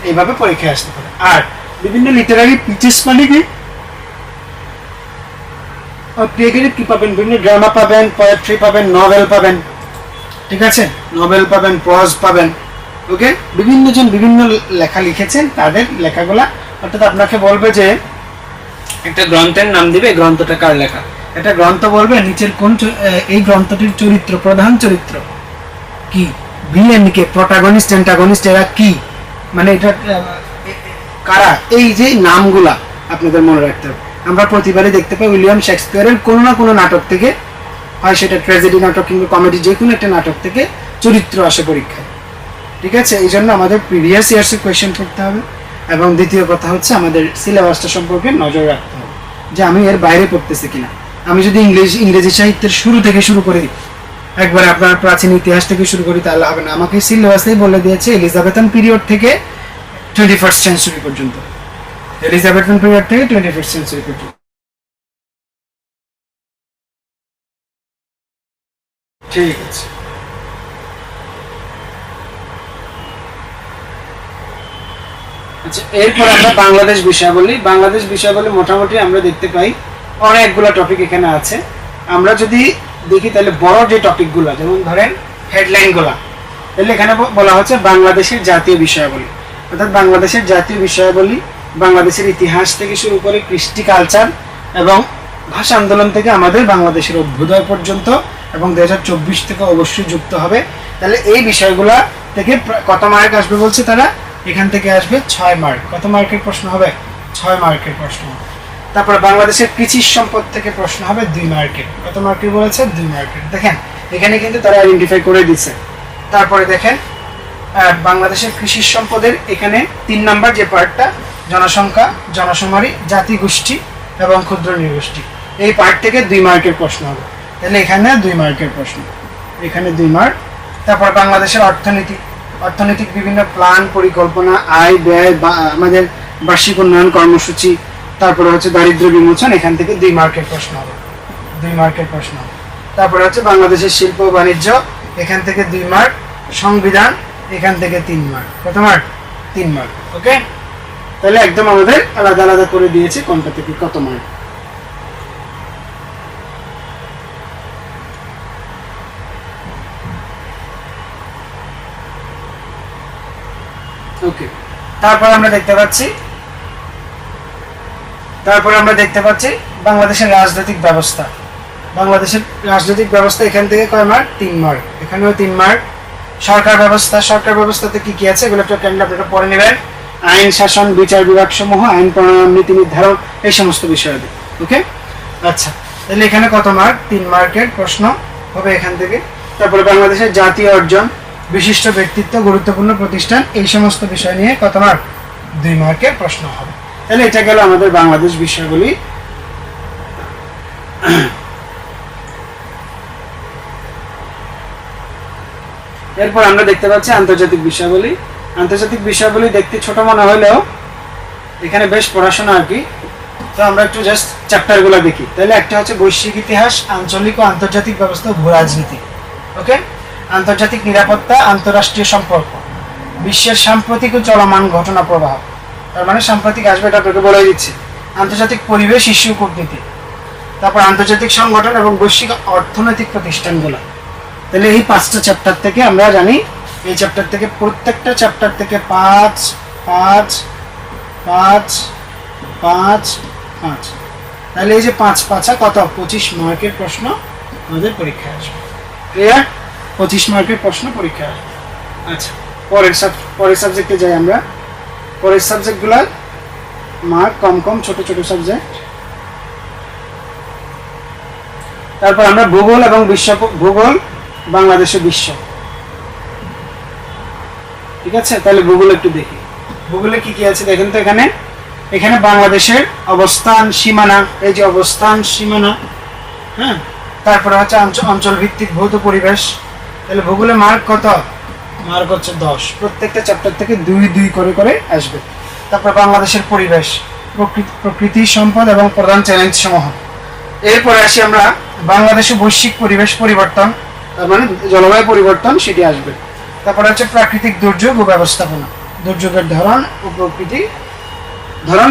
এইভাবে পরীক্ষায় আসতে পারে। আর বিভিন্ন লিটারারি পিচেস মানে কি? কি পাবেন? বিভিন্ন ড্রামা পাবেন, পোয়েট্রি পাবেন, নভেল পাবেন, ঠিক আছে? নভেল পাবেন, প্রজ পাবেন, ওকে? বিভিন্ন জন বিভিন্ন লেখা লিখেছেন, তাদের লেখাগুলা, অর্থাৎ আপনাকে বলবে যে একটা গ্রন্থের নাম দিবে, গ্রন্থটা কার লেখা। একটা গ্রন্থ বলবে নিচের কোন এই গ্রন্থটির চরিত্র, প্রধান চরিত্র কি, ভিলেন কে, প্রোটাগনিস্ট, অ্যান্টাগনিস্ট এরা কি, মানে এটা কারা, এই যে নামগুলা আপনাদের মনে রাখতে হবে। আমরা প্রতিবারই দেখতে পাই উইলিয়াম শেক্সপিয়ারের কোনো না কোনো নাটক থেকে, হয় সেটা ট্র্যাজেডি নাটক কিংবা কমেডি, যে কোনো একটা নাটক থেকে চরিত্র আসে পরীক্ষায়, ঠিক আছে? এই জন্য আমাদের প্রিভিয়াস ইয়ার্সের কোয়েশ্চেন পড়তে হবে। এবং দ্বিতীয় কথা হচ্ছে আমাদের সিলেবাসটা সম্পর্কে নজর রাখতে হবে যে আমি এর বাইরে পড়তেছি কিনা। আমি যদি ইংরেজি সাহিত্যের শুরু থেকে শুরু করি, একবার আপনার প্রাচীন ইতিহাস থেকে শুরু করি, তাহলে হবে না। আমাকে সিলেবাসেই বলে দিয়েছে এলিজাবেথান পিরিয়ড থেকে 21st সেঞ্চুরি পর্যন্ত, এলিজাবেথান পিরিয়ড থেকে 21st সেঞ্চুরি পর্যন্ত, ঠিক আছে? আচ্ছা, এরপর আমরা বাংলাদেশ বিষয়াবলী। বাংলাদেশ বিষয়াবলী মোটামুটি আমরা দেখতে পাই অনেকগুলো টপিক এখানে আছে। আমরা যদি দেখি তাহলে বড় যে টপিকগুলো, যেমন ধরেন হেডলাইনগুলো, তাহলে এখানে বলা হচ্ছে বাংলাদেশের জাতীয় বিষয়াবলী, অর্থাৎ বাংলাদেশের জাতীয় বিষয়াবলী বাংলাদেশের ইতিহাস থেকে শুরু করে কৃষ্টি, কালচার এবং ভাষা আন্দোলন থেকে আমাদের বাংলাদেশের অভ্যুদয় পর্যন্ত, এবং 2024 থেকে অবশ্যই যুক্ত হবে। তাহলে এই বিষয়গুলা থেকে কত মার্ক আসবে বলছে তারা? এখান থেকে আসবে 6 মার্ক। কত মার্কের প্রশ্ন হবে? 6 মার্কের প্রশ্ন হবে। তারপরে বাংলাদেশের কৃষি সম্পদ থেকে প্রশ্ন হবে 2 মার্কের। কত মার্কের বলেছে? 2 মার্কের। দেখেন এখানে কিন্তু তারা আইডেন্টিফাই করে দিচ্ছে। তারপরে দেখেন বাংলাদেশের কৃষি সম্পদের এখানে 3 নাম্বার যে পার্টটা, জনসংখ্যা, জনশুমারি, জাতিগোষ্ঠী এবং ক্ষুদ্র নৃগোষ্ঠী, এই পার্ট থেকে 2 মার্কের প্রশ্ন হবে। তাহলে এখানে 2 মার্কের প্রশ্ন, এখানে 2 মার্ক। তারপর বাংলাদেশের অর্থনৈতিক বিভিন্ন প্ল্যান, পরিকল্পনা, আয় ব্যয়, আমাদের বার্ষিক উন্নয়ন কর্মসূচি, তারপরে হচ্ছে দারিদ্র্য বিমোচন, এখান থেকে 2 মার্কের প্রশ্ন হবে, 2 মার্কের প্রশ্ন হবে। তারপরে হচ্ছে বাংলাদেশের শিল্প ও বাণিজ্য, এখান থেকে 2 মার্ক। সংবিধান, এখান থেকে 3 মার্ক। কত মার্ক? 3 মার্ক। ওকে, তাহলে একদম আমাদের আলাদা আলাদা করে দিয়েছে কোনটা থেকে কত মার্ক। ওকে, তারপর আমরা দেখতে পাচ্ছি বাংলাদেশের রাজনৈতিক ব্যবস্থা। বাংলাদেশের রাজনৈতিক ব্যবস্থা এখান থেকে কয় মার্ক? 3 মার্ক। এখানেও 3 মার্ক। সরকার ব্যবস্থাতে কি কি আছে এগুলো একটু আপনারা পড়ে নেবেন। আইন শাসন, বিচার বিভাগ সমূহ, আইন প্রণয়ন, নীতি নির্ধারণ, এই সমস্ত বিষয়। ওকে, আচ্ছা, তাহলে এখানে কত মার্ক? 3 মার্কের প্রশ্ন হবে এখান থেকে। তারপরে বাংলাদেশের জাতীয় অর্জন, বিশিষ্ট ব্যক্তিত্ব, গুরুত্বপূর্ণ প্রতিষ্ঠান, এই সমস্ত বিষয় নিয়ে কত মার্ক? 2 মার্কের প্রশ্ন হবে। তাহলে এটা গেল আমাদের বাংলাদেশ বিষয়গুলি। এরপর আমরা দেখতে পাচ্ছি আন্তর্জাতিক বিষয়গুলি। আন্তর্জাতিক বিষয়গুলি দেখতে ছোট মনে হলেও এখানে বেশ পড়াশোনা আর কি। তো আমরা একটু জাস্ট চ্যাপ্টারগুলো দেখি। তাহলে একটা হচ্ছে বৈশ্বিক ইতিহাস, আঞ্চলিক ও আন্তর্জাতিক ব্যবস্থা, ভূ রাজনীতি। ওকে, আন্তর্জাতিক নিরাপত্তা, আন্তঃরাষ্ট্রীয় সম্পর্ক, বিশ্বের সাম্প্রতিক ও চলমান ঘটনা প্রবাহ, তার মানে সাম্প্রতিক আসবে, এটা আপনাকে বলে দিচ্ছি। আন্তর্জাতিক পরিবেশ, ইস্যু, কূটনীতি, তারপর আন্তর্জাতিক সংগঠন এবং বৈশ্বিক অর্থনৈতিক প্রতিষ্ঠানগুলো। তাহলে এই 5টা চ্যাপ্টার থেকে আমরা জানি, এই চ্যাপ্টার থেকে প্রত্যেকটা চ্যাপ্টার থেকে 5 5 5 5 5, তাহলে এই যে 5 5 কত? 25 মার্কের প্রশ্ন আমাদের পরীক্ষায় আসবে। ক্লিয়ার? 25 মার্কের প্রশ্ন পরীক্ষায় আসবে। আচ্ছা, পরের সাবজেক্টে যাই আমরা। পরের সাবজেক্টগুলো মার্ক কম কম, ছোট ছোট সাবজেক্ট। তারপর আমরা ভূগোল এবং ভূগোল, বাংলাদেশের বিশ্ব। ঠিক আছে, তাহলে ভূগোল একটু দেখি। ভূগোলে কি কি আছে দেখেন তো। এখানে বাংলাদেশের অবস্থান, সীমানা, এই যে অবস্থান, সীমানা, হ্যাঁ। তারপরে হচ্ছে অঞ্চল ভিত্তিক ভৌত পরিবেশ। তাহলে ভূগোলে মার্ক কত? মার্ক হচ্ছে 10। প্রত্যেকটা চ্যাপ্টার থেকে 2 করে করে আসবে। তারপর বাংলাদেশের পরিবেশ, প্রকৃতি সম্পদ এবং প্রধান চ্যালেঞ্জ সমূহ। এরপরে আসি আমরা বাংলাদেশে বৈশ্বিক পরিবেশ পরিবর্তন, তার মানে জলবায়ু পরিবর্তন, সেটি আসবে। তারপরে হচ্ছে প্রাকৃতিক দুর্যোগ ও ব্যবস্থাপনা, দুর্যোগের ধরন ও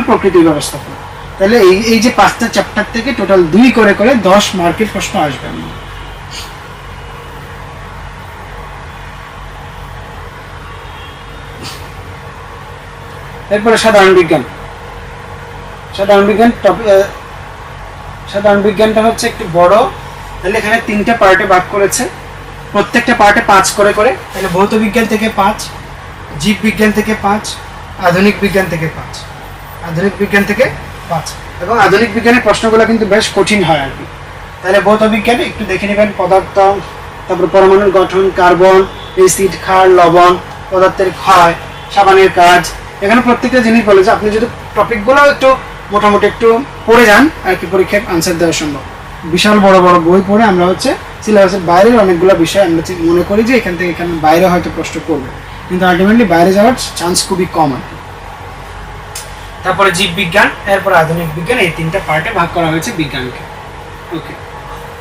প্রকৃতি ব্যবস্থাপনা। তাহলে এই যে 5টা চ্যাপ্টার থেকে টোটাল 2 করে করে 10 মার্কের প্রশ্ন আসবে। এরপরে সাধারণ বিজ্ঞানটা হচ্ছে একটু বড়। তাহলে এখানে 3টা পার্টে ভাগ করেছে, প্রত্যেকটা পার্টে 5 করে করে। তাহলে ভৌত বিজ্ঞান থেকে 5, জীব বিজ্ঞান থেকে 5, আধুনিক বিজ্ঞান থেকে 5, এবং আধুনিক বিজ্ঞানের প্রশ্নগুলো কিন্তু বেশ কঠিন হয় আর কি। তাহলে ভৌত বিজ্ঞানে একটু দেখে নেবেন পদার্থ, তারপর পরমাণুর গঠন, কার্বন, অ্যাসিড, ক্ষার, লবণ, পদার্থের ক্ষয়, সাবানের কাজ। এখানে প্রত্যেকটা জিনিস বলে যে আপনি যদি টপিকগুলো একটু মোটামুটি একটু পড়ে যান আর কি, পরীক্ষায় আনসার দেওয়া সম্ভব। বিশাল বড় বড় বই পড়ে আমরা হচ্ছে সিলেবাসের বাইরের অনেকগুলো বিষয় আমরা মনে করি যে এখান থেকে এখানে বাইরে হয়তো প্রশ্ন করবে, কিন্তু আলটিমেটলি বাইরে যাওয়ার চান্স খুবই কম আর কি। তারপরে জীববিজ্ঞান, এরপর আধুনিক বিজ্ঞান, এই 3টা পার্টে ভাগ করা হয়েছে বিজ্ঞানকে। ওকে,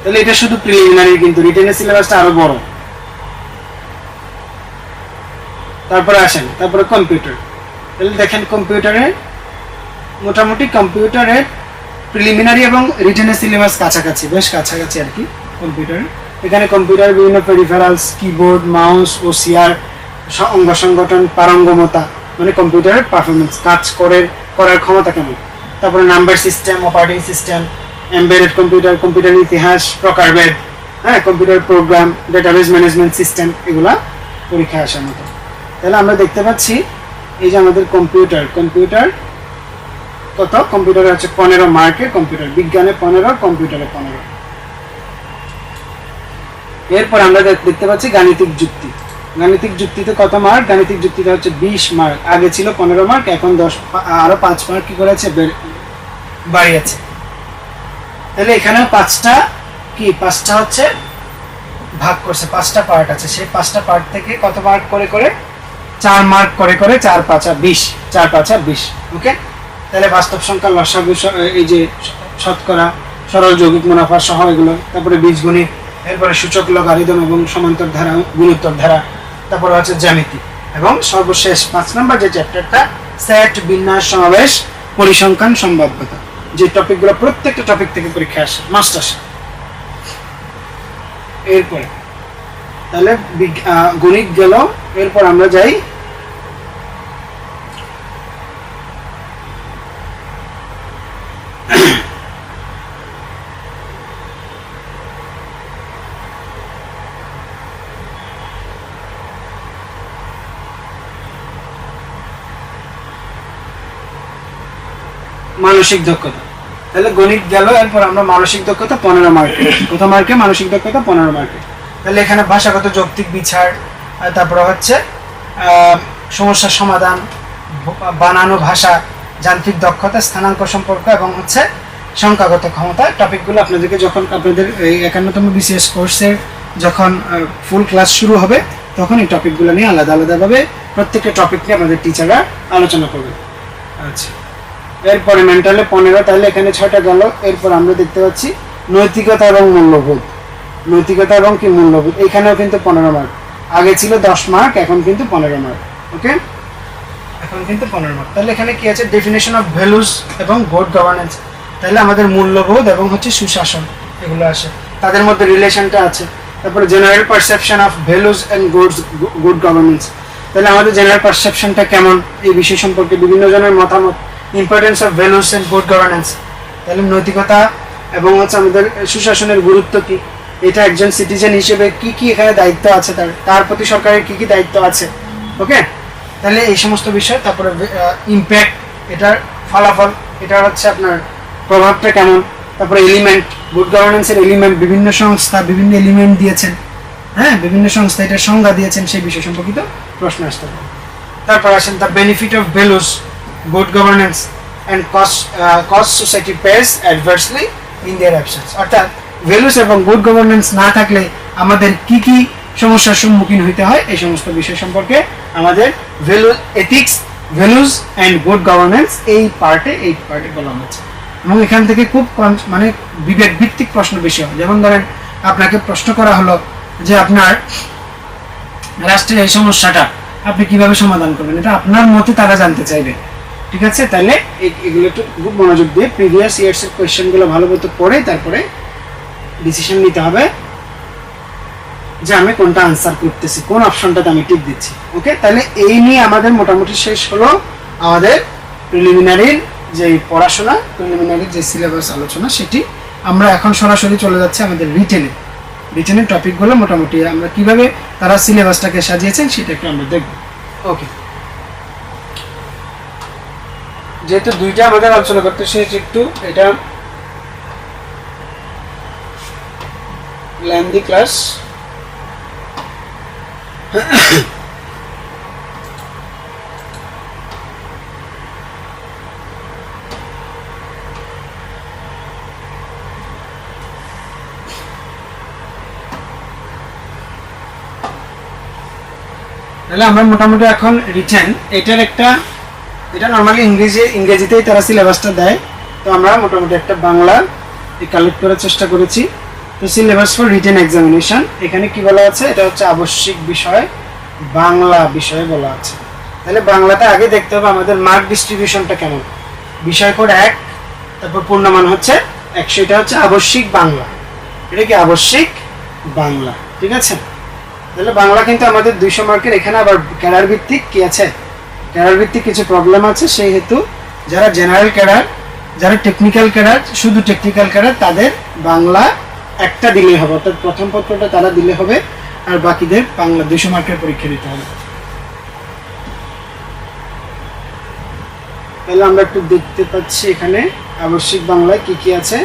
তাহলে এটা শুধু প্রিলিমিনারি, কিন্তু রিটেনের সিলেবাসটা আরো বড়। তারপরে আসেন, তারপরে কম্পিউটার। তাহলে দেখেন কম্পিউটারের মোটামুটি কম্পিউটারের প্রিলিমিনারি এবং রিটেনের সিলেবাস কাছাকাছি, বেশ কাছাকাছি আর কি কম্পিউটার। এখানে কম্পিউটার বিভিন্ন পেরিফেরালস, কিবোর্ড, মাউস, ওসিআর, অঙ্গ সংগঠন, পারঙ্গমতা, মানে কম্পিউটারের পারফরমেন্স, করার ক্ষমতা কেমন। তারপরে number system, operating system, embedded computer, computer ইতিহাস, প্রকারভেদ, হ্যাঁ, computer program, database management system, এগুলা পরীক্ষায় আসার মতো। তাহলে আমরা দেখতে পাচ্ছি এই যে আমাদের কম্পিউটার কত, কম্পিউটারে হচ্ছে 15 মার্কের, কম্পিউটার বিজ্ঞানে 15, কম্পিউটারে 15। এরপর আমরা দেখতে পাচ্ছি গাণিতিক যুক্তিতে কত মার্ক, গাণিতিক যুক্তিতে হচ্ছে 20 মার্ক, আগে ছিল 15 মার্ক, এখন 10 আরো 5 মার্ক কি করেছে, বাড়িয়েছে। তাহলে এখানেও পাঁচটা হচ্ছে ভাগ করছে, 5টা পার্ট আছে, সেই 5টা পার্ট থেকে কত মার্ক করে 4 মার্ক করে 4 5 20, ওকে। তাহলে বাস্তব সংখ্যা, লসাগু, এই যে শতকরা, সরল যৌগিক মুনাফা সহ এগুলো, তারপরে বীজগণিত, এরপরে সূচক, লগারিদম এবং সমান্তর ধারা, গুণোত্তর ধারা, তারপরে হচ্ছে জ্যামিতি, এবং সর্বশেষ 5 নম্বর যে চ্যাপ্টারটা, সেট, বিন্যাস, সমাবেশ, পরিসংখ্যান, সম্ভাব্যতা, যে টপিকগুলো প্রত্যেকটা টপিক থেকে পরীক্ষা আসে, মাস্ট আসে। এরপরে তাহলে গণিত গেল, এরপর আমরা যাই মানসিক দক্ষতা। তাহলে গণিত গেল, এরপর আমরা মানসিক দক্ষতা 15 মার্কে, কত মার্কে, মানসিক দক্ষতা 15 মার্কে। তাহলে এখানে ভাষাগত যৌক্তিক বিচার, তারপরে হচ্ছে সমস্যার সমাধান, বানানো ভাষা, যান্ত্রিক দক্ষতা, স্থানাঙ্ক সম্পর্ক এবং হচ্ছে সংখ্যাগত ক্ষমতা, টপিকগুলো আপনাদেরকে যখন আপনাদের এই 51তম বিসিএস কোর্সের যখন ফুল ক্লাস শুরু হবে তখন এই টপিকগুলো নিয়ে আলাদা আলাদাভাবে প্রত্যেকটা টপিক নিয়ে আমাদের টিচাররা আলোচনা করবে। আচ্ছা, এরপরে মেন্টালে 15, তাহলে এখানে 6টা গেল। এরপর আমরা দেখতে পাচ্ছি নৈতিকতা এবং মূল্যবোধ, নৈতিকতা এবং কি মূল্যবোধ, এখানেও কিন্তু 15 মার্ক, আগে ছিল 10 মার্ক, এখন কিন্তু 15 মার্ক, ওকে, এখন কিন্তু 15 মার্ক। তাহলে এখানে কি আছে, ডেফিনেশন অফ ভ্যালুস এবং গুড গভর্নেন্স, তাহলে আমাদের মূল্যবোধ এবং হচ্ছে সুশাসন এগুলো আসে, তাদের মধ্যে রিলেশনটা আছে। তারপরে general perception of values and good governance, তাহলে আমাদের জেনারেল পারসেপশনটা কেমন এই বিষয় সম্পর্কে বিভিন্ন জনের মতামত। Importance of values and good governance, তাহলে নৈতিকতা এবং হচ্ছে আমাদের সুশাসনের গুরুত্ব কি, এটা একজন সিটিজেন হিসেবে কি কি এখানে দায়িত্ব আছে, তার প্রতি সরকারের কি কি দায়িত্ব আছে, ওকে। তাহলে এই সমস্ত বিষয়। তারপরে ইম্প্যাক্ট, এটার ফলাফল, এটা হচ্ছে আপনার প্রভাবটা কেমন। তারপরে এলিমেন্ট, গুড গভর্নেন্সের এলিমেন্ট, বিভিন্ন সংস্থা বিভিন্ন এলিমেন্ট দিয়েছেন, হ্যাঁ, বিভিন্ন সংস্থা এটার সংজ্ঞা দিয়েছেন, সেই বিষয় সম্পর্কিত প্রশ্ন আসতে পারে। তারপর আসেন the benefit of values, good governance and cost society page adversely in their absence, অর্থাৎ ভ্যালুস এবং গুড গভর্নেন্স না থাকলে আমাদের কি কি সমস্যার সম্মুখীন হইতে হয়, এই সমস্ত বিষয় সম্পর্কে আমাদের ethics, values and good governance এই পার্টে বলা হচ্ছে। এবং এখান থেকে খুব মানে বিবেক ভিত্তিক প্রশ্ন বেশি হয়। যেমন ধরেন আপনাকে প্রশ্ন করা হলো যে আপনার রাষ্ট্রের এই সমস্যাটা আপনি কিভাবে সমাধান করবেন, এটা আপনার মতে তারা জানতে চাইবে, ঠিক আছে। তাহলে এগুলো একটু খুব মনোযোগ দিয়ে প্রিভিয়াস ইয়ার্স এর কোয়েশ্চেনগুলো ভালো মতো পড়ে তারপরে ডিসিশন নিতে হবে যে আমি কোনটা আনসার করতেছি, কোন অপশনটাতে আমি টিক দিচ্ছি, ওকে। তাহলে এই নিয়ে আমাদের মোটামুটি শেষ হলো আমাদের প্রিলিমিনারির যে পড়াশোনা, প্রিলিমিনারির যে সিলেবাস আলোচনা, সেটি আমরা এখন সরাসরি চলে যাচ্ছে আমাদের রিটেনের টপিকগুলো মোটামুটি আমরা কিভাবে তারা সিলেবাসটাকে সাজিয়েছেন সেটা একটু আমরা দেখব, ওকে। যেহেতু দুইটা আমাদের আলোচনা করতে সেটা একটু এটা লেন্দি ক্লাস, তাহলে আমরা মোটামুটি এখন রিটেন এটার একটা, এটা নর্মালি ইংরেজিতেই তারা সিলেবাসটা দেয়, তো আমরা মোটামুটি একটা বাংলা কালেক্ট করার চেষ্টা করেছি। তো সিলেবাস ফর রিটেন এক্সামিনেশন, এখানে কি বলা আছে, এটা হচ্ছে আবশ্যিক বিষয় বাংলা বিষয়ে বলা আছে। তাহলে বাংলাটা আগে দেখতে হবে আমাদের মার্ক ডিস্ট্রিবিউশনটা কেমন। বিষয় কোড 1, তারপর পূর্ণমান হচ্ছে 100, এটা হচ্ছে আবশ্যিক বাংলা, এটা কি আবশ্যিক বাংলা, ঠিক আছে। তাহলে বাংলা কিন্তু আমাদের 200 মার্কের। এখানে আবার ক্যাডার ভিত্তিক কি আছে, ক্যাডার ভিত্তিক কিছু প্রবলেম আছে, সেই হেতু যারা জেনারেল ক্যাডার, যারা টেকনিক্যাল ক্যাডার, শুধু টেকনিক্যাল ক্যাডার, তাদের বাংলা একটা দিলেই হবে, অর্থাৎ প্রথম পত্রটা তারা দিলে হবে, আর বাকিদের বাংলা 200 মার্কের পরীক্ষা দিতে হবে। তাহলে আমরা একটু দেখতে পাচ্ছি এখানে আবশ্যিক বাংলায় কি কি আছে।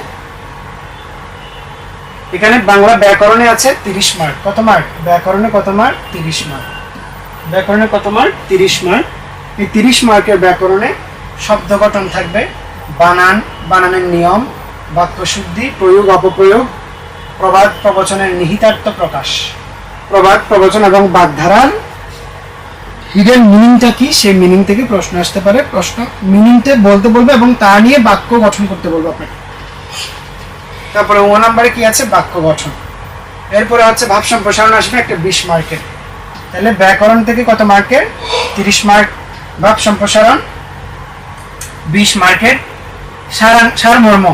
এখানে বাংলা ব্যাকরণে আছে 30 মার্ক। কত মার্ক? ব্যাকরণে কত মার্ক? 30 মার্ক। ব্যাকরণে কত মার্ক? 30 মার্ক। এই 30 মার্কের ব্যাকরণে শব্দ গঠন থাকবে, বানান, বানানের নিয়ম, বাক্য শুদ্ধি, প্রয়োগ অপপ্রয়োগ, প্রবাদ প্রবচনের নিহিতার্থ প্রকাশ, প্রবাদ প্রবচন এবং বাগধারার হিডেন মিনিংটা কি, সেই মিনিং থেকে প্রশ্ন আসতে পারে। প্রশ্ন মিনিংটা বলতে বলবে এবং তা নিয়ে বাক্য গঠন করতে বলবো আপনাকে। তারপরে 1 নম্বরে কি আছে? বাক্য গঠন। এরপরে হচ্ছে ভাব সম্প্রসারণ আসবে একটা 20 মার্কের। তাহলে ব্যাকরণ থেকে কত মার্কের? 30 মার্ক। ভাব সম্প্রসারণ 20 মার্কের। সারমর্ম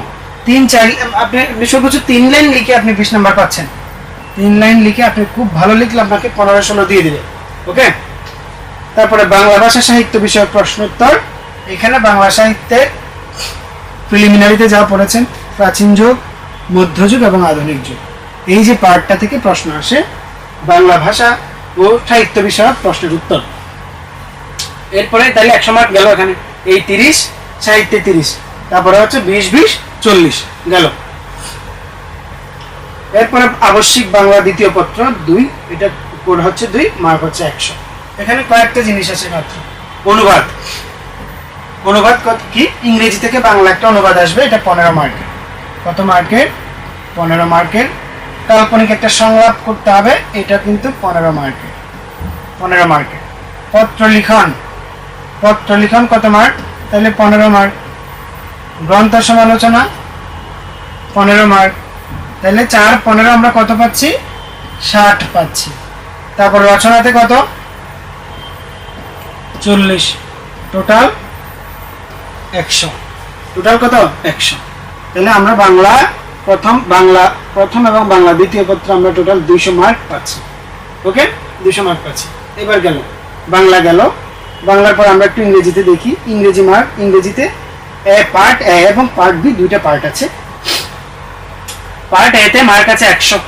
3-4, আপনি সর্বোচ্চ 3 লাইন লিখে আপনি 20 নাম্বার পাচ্ছেন। 3 লাইন লিখে আপনি খুব ভালো লিখলে আপনাকে 15-16 দিয়ে দিবে। ওকে। তারপরে বাংলা ভাষা সাহিত্য বিষয়ক প্রশ্নোত্তর। এখানে বাংলা সাহিত্যের প্রিলিমিনারিতে যা পড়েছেন, প্রাচীন যুগ, মধ্যযুগ এবং আধুনিক যুগ, এই যে পার্টটা থেকে প্রশ্ন আসে, বাংলা ভাষা ও সাহিত্য বিষয়ক প্রশ্নের উত্তর। এরপরে তাহলে 100 মার্ক গেল এখানে, এই 30, সাহিত্যে 30, তারপরে হচ্ছে 20-20-40 গেল। এরপরে আবশ্যিক বাংলা দ্বিতীয় পত্র 2, এটা কোড হচ্ছে 2, মার্ক হচ্ছে 100। এখানে কয়েকটা জিনিস আছে মাত্র। অনুবাদ, অনুবাদ কি? ইংরেজি থেকে বাংলা একটা অনুবাদ আসবে, এটা 15 মার্কের। কত মার্কের? 15 মার্কের। কাল্পনিক একটা সংলাপ করতে হবে, এটা কিন্তু 15 মার্কের। 15 মার্কের। পত্র লিখন, পত্র লিখন কত মার্ক? তাহলে 15 মার্ক। গ্রন্থ সমালোচনা 15 মার্ক। তাহলে 4-15 আমরা কত পাচ্ছি? 60 পাচ্ছি। তারপর রচনাতে কত? 40। টোটাল 100। টোটাল কত? 100। তাহলে আমরা বাংলা প্রথম এবং বাংলা দ্বিতীয় পত্র আমরা টোটাল 200 মার্ক পাচ্ছি। ওকে, 200 মার্ক পাচ্ছি। এবার গেল বাংলা গেল। বাংলার পর আমরা একটু ইংরেজিতে দেখি। ইংরেজি মার্ক, ইংরেজিতে পার্ট এ এবং পার্ট বি, দুইটা পার্ট আছে। পার্ট এ তে মার্ক আছে 100।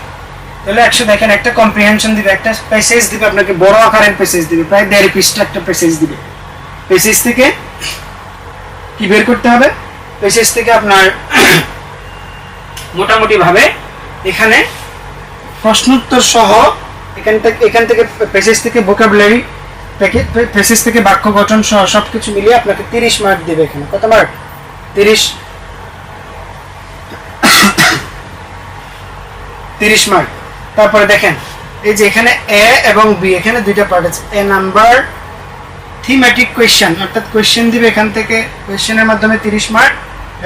তাহলে 100 দেখেন, একটা কম্প্রিহেনশন দিবে, একটা প্যাসেজ দিবে, আপনাকে বড় আকারের প্যাসেজ দিবে, প্রায় 1.5 পৃষ্ঠা একটা প্যাসেজ দিবে। প্যাসেজ থেকে কি বের করতে হবে? প্যাসেজ থেকে আপনার মোটামুটি ভাবে এখানে প্রশ্নোত্তর সহ এখান থেকে প্যাসেজ থেকে ভোকাবুলারি, প্যাসেজ থেকে বাক্য গঠন সহ সবকিছু মিলিয়ে আপনাকে 30 মার্ক দিবে। এখানে কত মার্ক? 30 মার্ক। তারপরে দেখেন এই যে এখানে এ এবং বি, এখানে দুইটা পার্ট আছে। এ নাম্বার থিমেটিক কোয়েশ্চেন, অর্থাৎ কোয়েশ্চেন দিবে এখান থেকে, কোয়েশ্চেনের মাধ্যমে 30 মার্ক,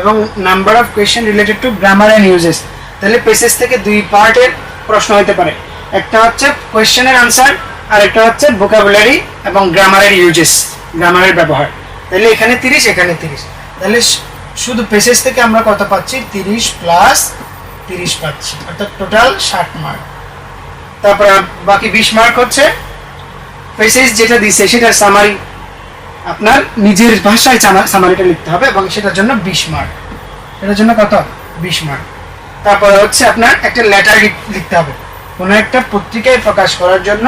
এবং number of question related to grammar and usages. তাহলে প্যাসেজ থেকে 2 পার্টের প্রশ্ন হতে পারে, একটা হচ্ছে কোয়েশ্চেনের আনসার, আর একটা হচ্ছে ভোকাবুলারি এবং গ্রামারের ইউজেস, গ্রামারের ব্যবহার। তাহলে এখানে 30, এখানে 30। তাহলে শুধু প্যাসেজ থেকে আমরা কত পাচ্ছি? 30 প্লাস 30 পাচ্ছি, অর্থাৎ টোটাল 60 মার্ক। তারপর বাকি 20 মার্ক হচ্ছে প্যাসেজ যেটা দিছে সেটার সামারি, আপনার নিজের ভাষায় সামারিটা লিখতে হবে, এবং সেটার জন্য 20 মার্ক। এটার জন্য কত? 20 মার্ক। তারপরে হচ্ছে আপনার একটা লেটার লিখতে হবে, কোনো একটা পত্রিকায় প্রকাশ করার জন্য,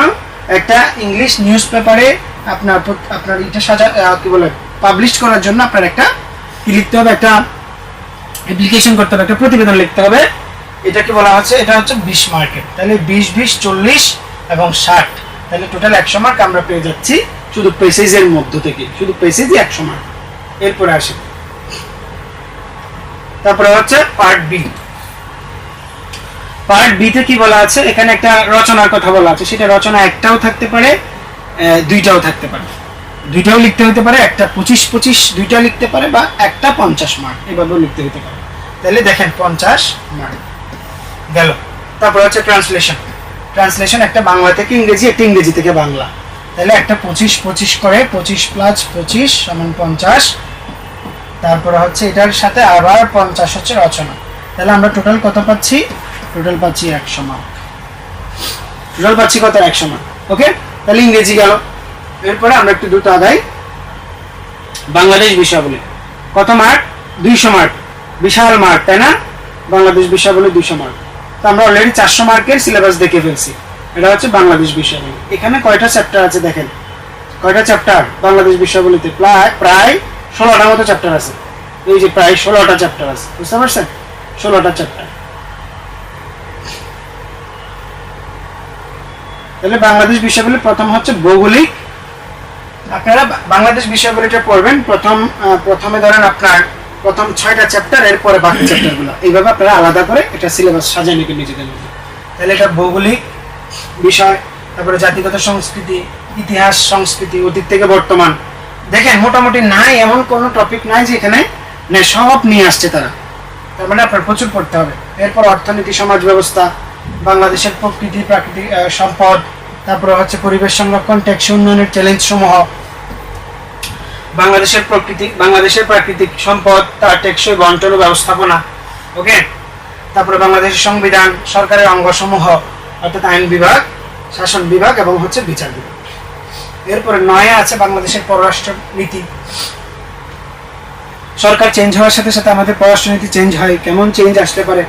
একটা ইংলিশ নিউজ পেপারে আপনার এটা কি বলে পাবলিশ করার জন্য আপনার একটা কি লিখতে হবে? একটা অ্যাপ্লিকেশন করতে হবে, একটা প্রতিবেদন লিখতে হবে। এটাকে বলা হচ্ছে, এটা হচ্ছে 20 মার্কের। তাহলে 20-20-40 এবং 60, তাহলে টোটাল 100 মার্ক আমরা পেয়ে যাচ্ছি শুধু প্যাসেজের মধ্য থেকে, শুধু প্যাসেজই 100 মার্ক। এরপরে আসে তারপরে হচ্ছে পার্ট বি। পার্ট বি তে কি বলা আছে? এখানে একটা রচনার কথা বলা আছে, সেটা রচনা একটাও থাকতে পারে, দুইটাও থাকতে পারে, দুইটাও লিখতে হতে পারে, একটা 25-25 দুইটা লিখতে পারে, বা একটা 50 মার্ক এভাবেও লিখতে হতে পারে। তাহলে দেখেন 50 মার্ক গেল। তারপর হচ্ছে ট্রান্সলেশন। ট্রান্সলেশন একটা বাংলা থেকে ইংরেজি, একটা ইংরেজি থেকে বাংলা। তাহলে একটা 25-25 করে 25 + 25 = 50, তারপরে হচ্ছে এটার সাথে আবার 50 হচ্ছে রচনা। তাহলে আমরা টোটাল কত পাচ্ছি? টোটাল পাচ্ছি 100 মার্ক। টোটাল পাচ্ছি কত? 100 মার্ক। ওকে, তাহলে ইংরেজি গেল। এরপরে আমরা একটু দ্রুত আগাই। বাংলাদেশ বিষয়াবলী কত মার্ক? 200 মার্ক। বিশাল মার্ক, তাই না? বাংলাদেশ বিষয়াবলী 200 মার্ক। তো আমরা অলরেডি 400 মার্কের সিলেবাস দেখে ফেলছি। এটা হচ্ছে বাংলাদেশ বিষয়াবলী। এখানে কয়টা চ্যাপ্টার আছে দেখেন, কয়টা চ্যাপ্টার বাংলাদেশ বিষয়াবলীতে? প্রায় 16টা মতো চ্যাপ্টার আছে। এই যে প্রায় 16টা চ্যাপ্টার আছে, বুঝতে পারছেন? 16টা চ্যাপ্টার। তাহলে বাংলাদেশ বিষয়াবলী প্রথম হচ্ছে ভৌগোলিক। আপনারা বাংলাদেশ বিষয়াবলীটা পড়বেন প্রথমে ধরেন আপনার প্রথম 6টা চ্যাপ্টার, এরপরে বাকি চ্যাপ্টারগুলো। এইভাবে আপনারা আলাদা করে এটা সিলেবাস সাজিয়ে নেবেন নিজেদের মধ্যে। তাহলে এটা ভৌগোলিক বিষয়, তারপরে জাতিগত সংস্কৃতি, ইতিহাস, সংস্কৃতি, অতীত থেকে বর্তমান। দেখেন মোটামুটি নাই এমন কোনো টপিক নাই যে এখানে সব নিয়ে আসছে তারা। তার মানে আপনার প্রচুর পড়তে হবে। এরপর অর্থনীতি, সমাজ ব্যবস্থা, বাংলাদেশের প্রকৃতি, প্রাকৃতিক সম্পদ, তারপরে হচ্ছে পরিবেশ সংরক্ষণ, টেকসই উন্নয়নের চ্যালেঞ্জ সমূহ, বাংলাদেশের প্রাকৃতিক সম্পদ, তার টেকসই বন্টন ও ব্যবস্থাপনা। ওকে, তারপরে বাংলাদেশের সংবিধান, সরকারের অঙ্গসমূহ অর্থাৎ আইন বিভাগ, শাসন বিভাগ এবং হচ্ছে বিচার বিভাগ। এরপরে 9 আছে বাংলাদেশের পররাষ্ট্র নীতি। সরকার চেঞ্জ হওয়ার সাথে সাথে আমাদের পররাষ্ট্রনীতি চেঞ্জ হয়, কেমন চেঞ্জ আসতে পারে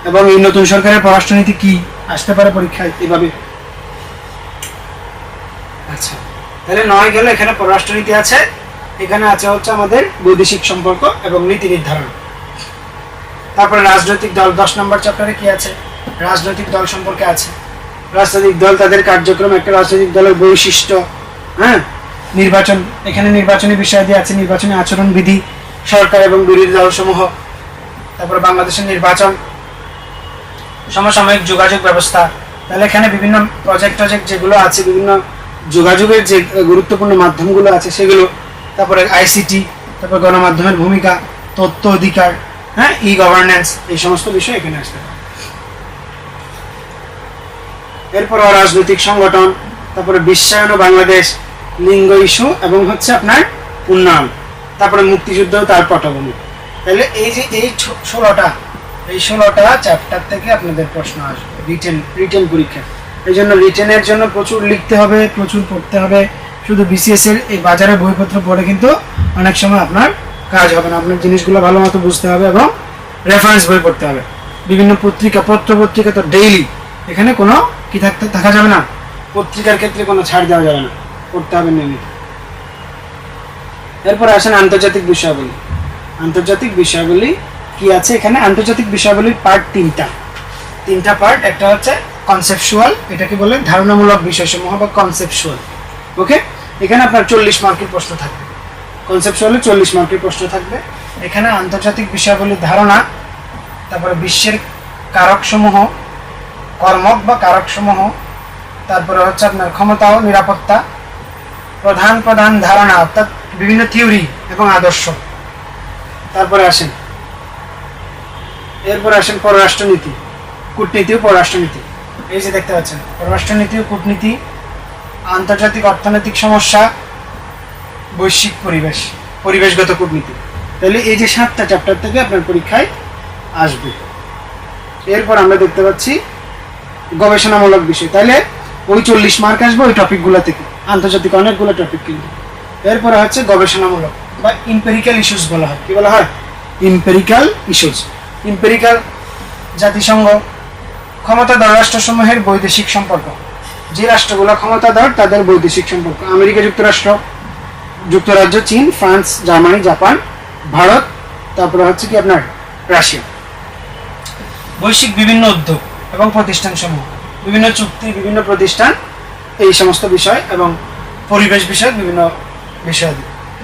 এবং এই নতুন সরকারের পররাষ্ট্রনীতি কি আসতে পারে পরীক্ষায় এভাবে। আচ্ছা, তাহলে 9 গেল। এখানে পররাষ্ট্রনীতি আছে, এখানে আছে হচ্ছে আমাদের বৈদেশিক সম্পর্ক এবং নীতি নির্ধারণ। তারপরে রাজনৈতিক দল 10 নম্বর চ্যাপ্টারে কি আছে? রাজনৈতিক দল সম্পর্কে আছে। রাজনৈতিক দল, তাদের কার্যক্রম, একটা রাজনৈতিক দলের বৈশিষ্ট্য, হ্যাঁ, নির্বাচন, এখানে নির্বাচনী বিষয় দিয়ে আছে, নির্বাচনী আচরণ বিধি, সরকার এবং বিরোধী দলসমূহ। তারপরে বাংলাদেশের নির্বাচন, সমসাময়িক যোগাযোগ ব্যবস্থা। তাহলে এখানে বিভিন্ন প্রজেক্ট যেগুলো আছে, বিভিন্ন যোগাযোগের যে গুরুত্বপূর্ণ মাধ্যমগুলো আছে সেগুলো। তারপরে আইসিটি, তারপর গণমাধ্যমের ভূমিকা, তথ্য অধিকার, হ্যাঁ, ই গভর্নেন্স, এই সমস্ত বিষয় এখানে আসতে পারে। এরপর রাজনৈতিক সংগঠন, তারপরে বিশ্বায়ন ও বাংলাদেশ, লিঙ্গ ইস্যু এবং হচ্ছে আপনার উন্নয়ন, তারপরে মুক্তিযুদ্ধ তার পটভূমি। তাহলে এই যে এই 16টা চ্যাপ্টার থেকে আপনাদের প্রশ্ন আসবে রিটেন পরীক্ষা। এই জন্য রিটেনের জন্য প্রচুর লিখতে হবে, প্রচুর পড়তে হবে। শুধু বিসিএস এর এই বাজারে বইপত্র পড়ে কিন্তু অনেক সময় আপনার কাজ হবে না। আপনার জিনিসগুলো ভালো মতো বুঝতে হবে এবং রেফারেন্স বই পড়তে হবে। বিভিন্ন পত্রিকা, পত্রপত্রিকা তো ডেইলি, এখানে কোনো কি থাকা যাবে না, পত্রিকার ক্ষেত্রে কোনো ছাড় দেওয়া যাবে না, পড়তে হবে নিয়মিত। এরপর আসেন আন্তর্জাতিক বিষয়াবলী। আন্তর্জাতিক বিষয়াবলী কি আছে এখানে? আন্তর্জাতিক বিষয়াবলীর পার্ট 3টা পার্ট। একটা হচ্ছে কনসেপচুয়াল, এটাকে বলে ধারণামূলক বিষয়সমূহ বা কনসেপচুয়াল। ওকে, এখানে আপনার 40 মার্কের প্রশ্ন থাকবে। কনসেপচুয়ালে 40 মার্কের প্রশ্ন থাকবে। এখানে আন্তর্জাতিক বিষয়াবলীর ধারণা, তারপরে বিশ্বের কারকসমূহ, কর্মক বা কারকসমূহ, তারপরে হচ্ছে আপনার ক্ষমতা ও নিরাপত্তা, প্রধান ধারণা অর্থাৎ বিভিন্ন থিওরি এবং আদর্শ। তারপরে এরপরে আসেন পররাষ্ট্রনীতি, কূটনীতি ও পররাষ্ট্রনীতি। এই যে দেখতে পাচ্ছেন, পররাষ্ট্রনীতি ও কূটনীতি, আন্তর্জাতিক অর্থনৈতিক সমস্যা, বৈশ্বিক পরিবেশগত কূটনীতি। তাহলে এই যে 7টা চ্যাপ্টার থেকে আপনার পরীক্ষায় আসবে। এরপর আমরা দেখতে পাচ্ছি গবেষণামূলক বিষয়। তাহলে ওই 40 মার্ক আসবে ওই টপিকগুলো থেকে, আন্তর্জাতিক অনেকগুলো টপিক কিন্তু। এরপরে হচ্ছে গবেষণামূলক বা ইম্পেরিক্যাল ইস্যুস বলা হয়। কি বলা হয়? Empirical issues. ইম্পেরিক্যাল, জাতিসংঘ, ক্ষমতাধর রাষ্ট্রসমূহের বৈদেশিক সম্পর্ক, যে রাষ্ট্রগুলো ক্ষমতাধর তাদের বৈদেশিক সম্পর্ক, আমেরিকা যুক্তরাজ্য, চীন, ফ্রান্স, জার্মানি, জাপান, ভারত, তারপরে হচ্ছে কি আপনার রাশিয়া। বৈশ্বিক বিভিন্ন উদ্যোগ এবং প্রতিষ্ঠানসমূহ, বিভিন্ন চুক্তি, বিভিন্ন প্রতিষ্ঠান, এই সমস্ত বিষয় এবং পরিবেশ বিষয়ক বিভিন্ন বিষয়।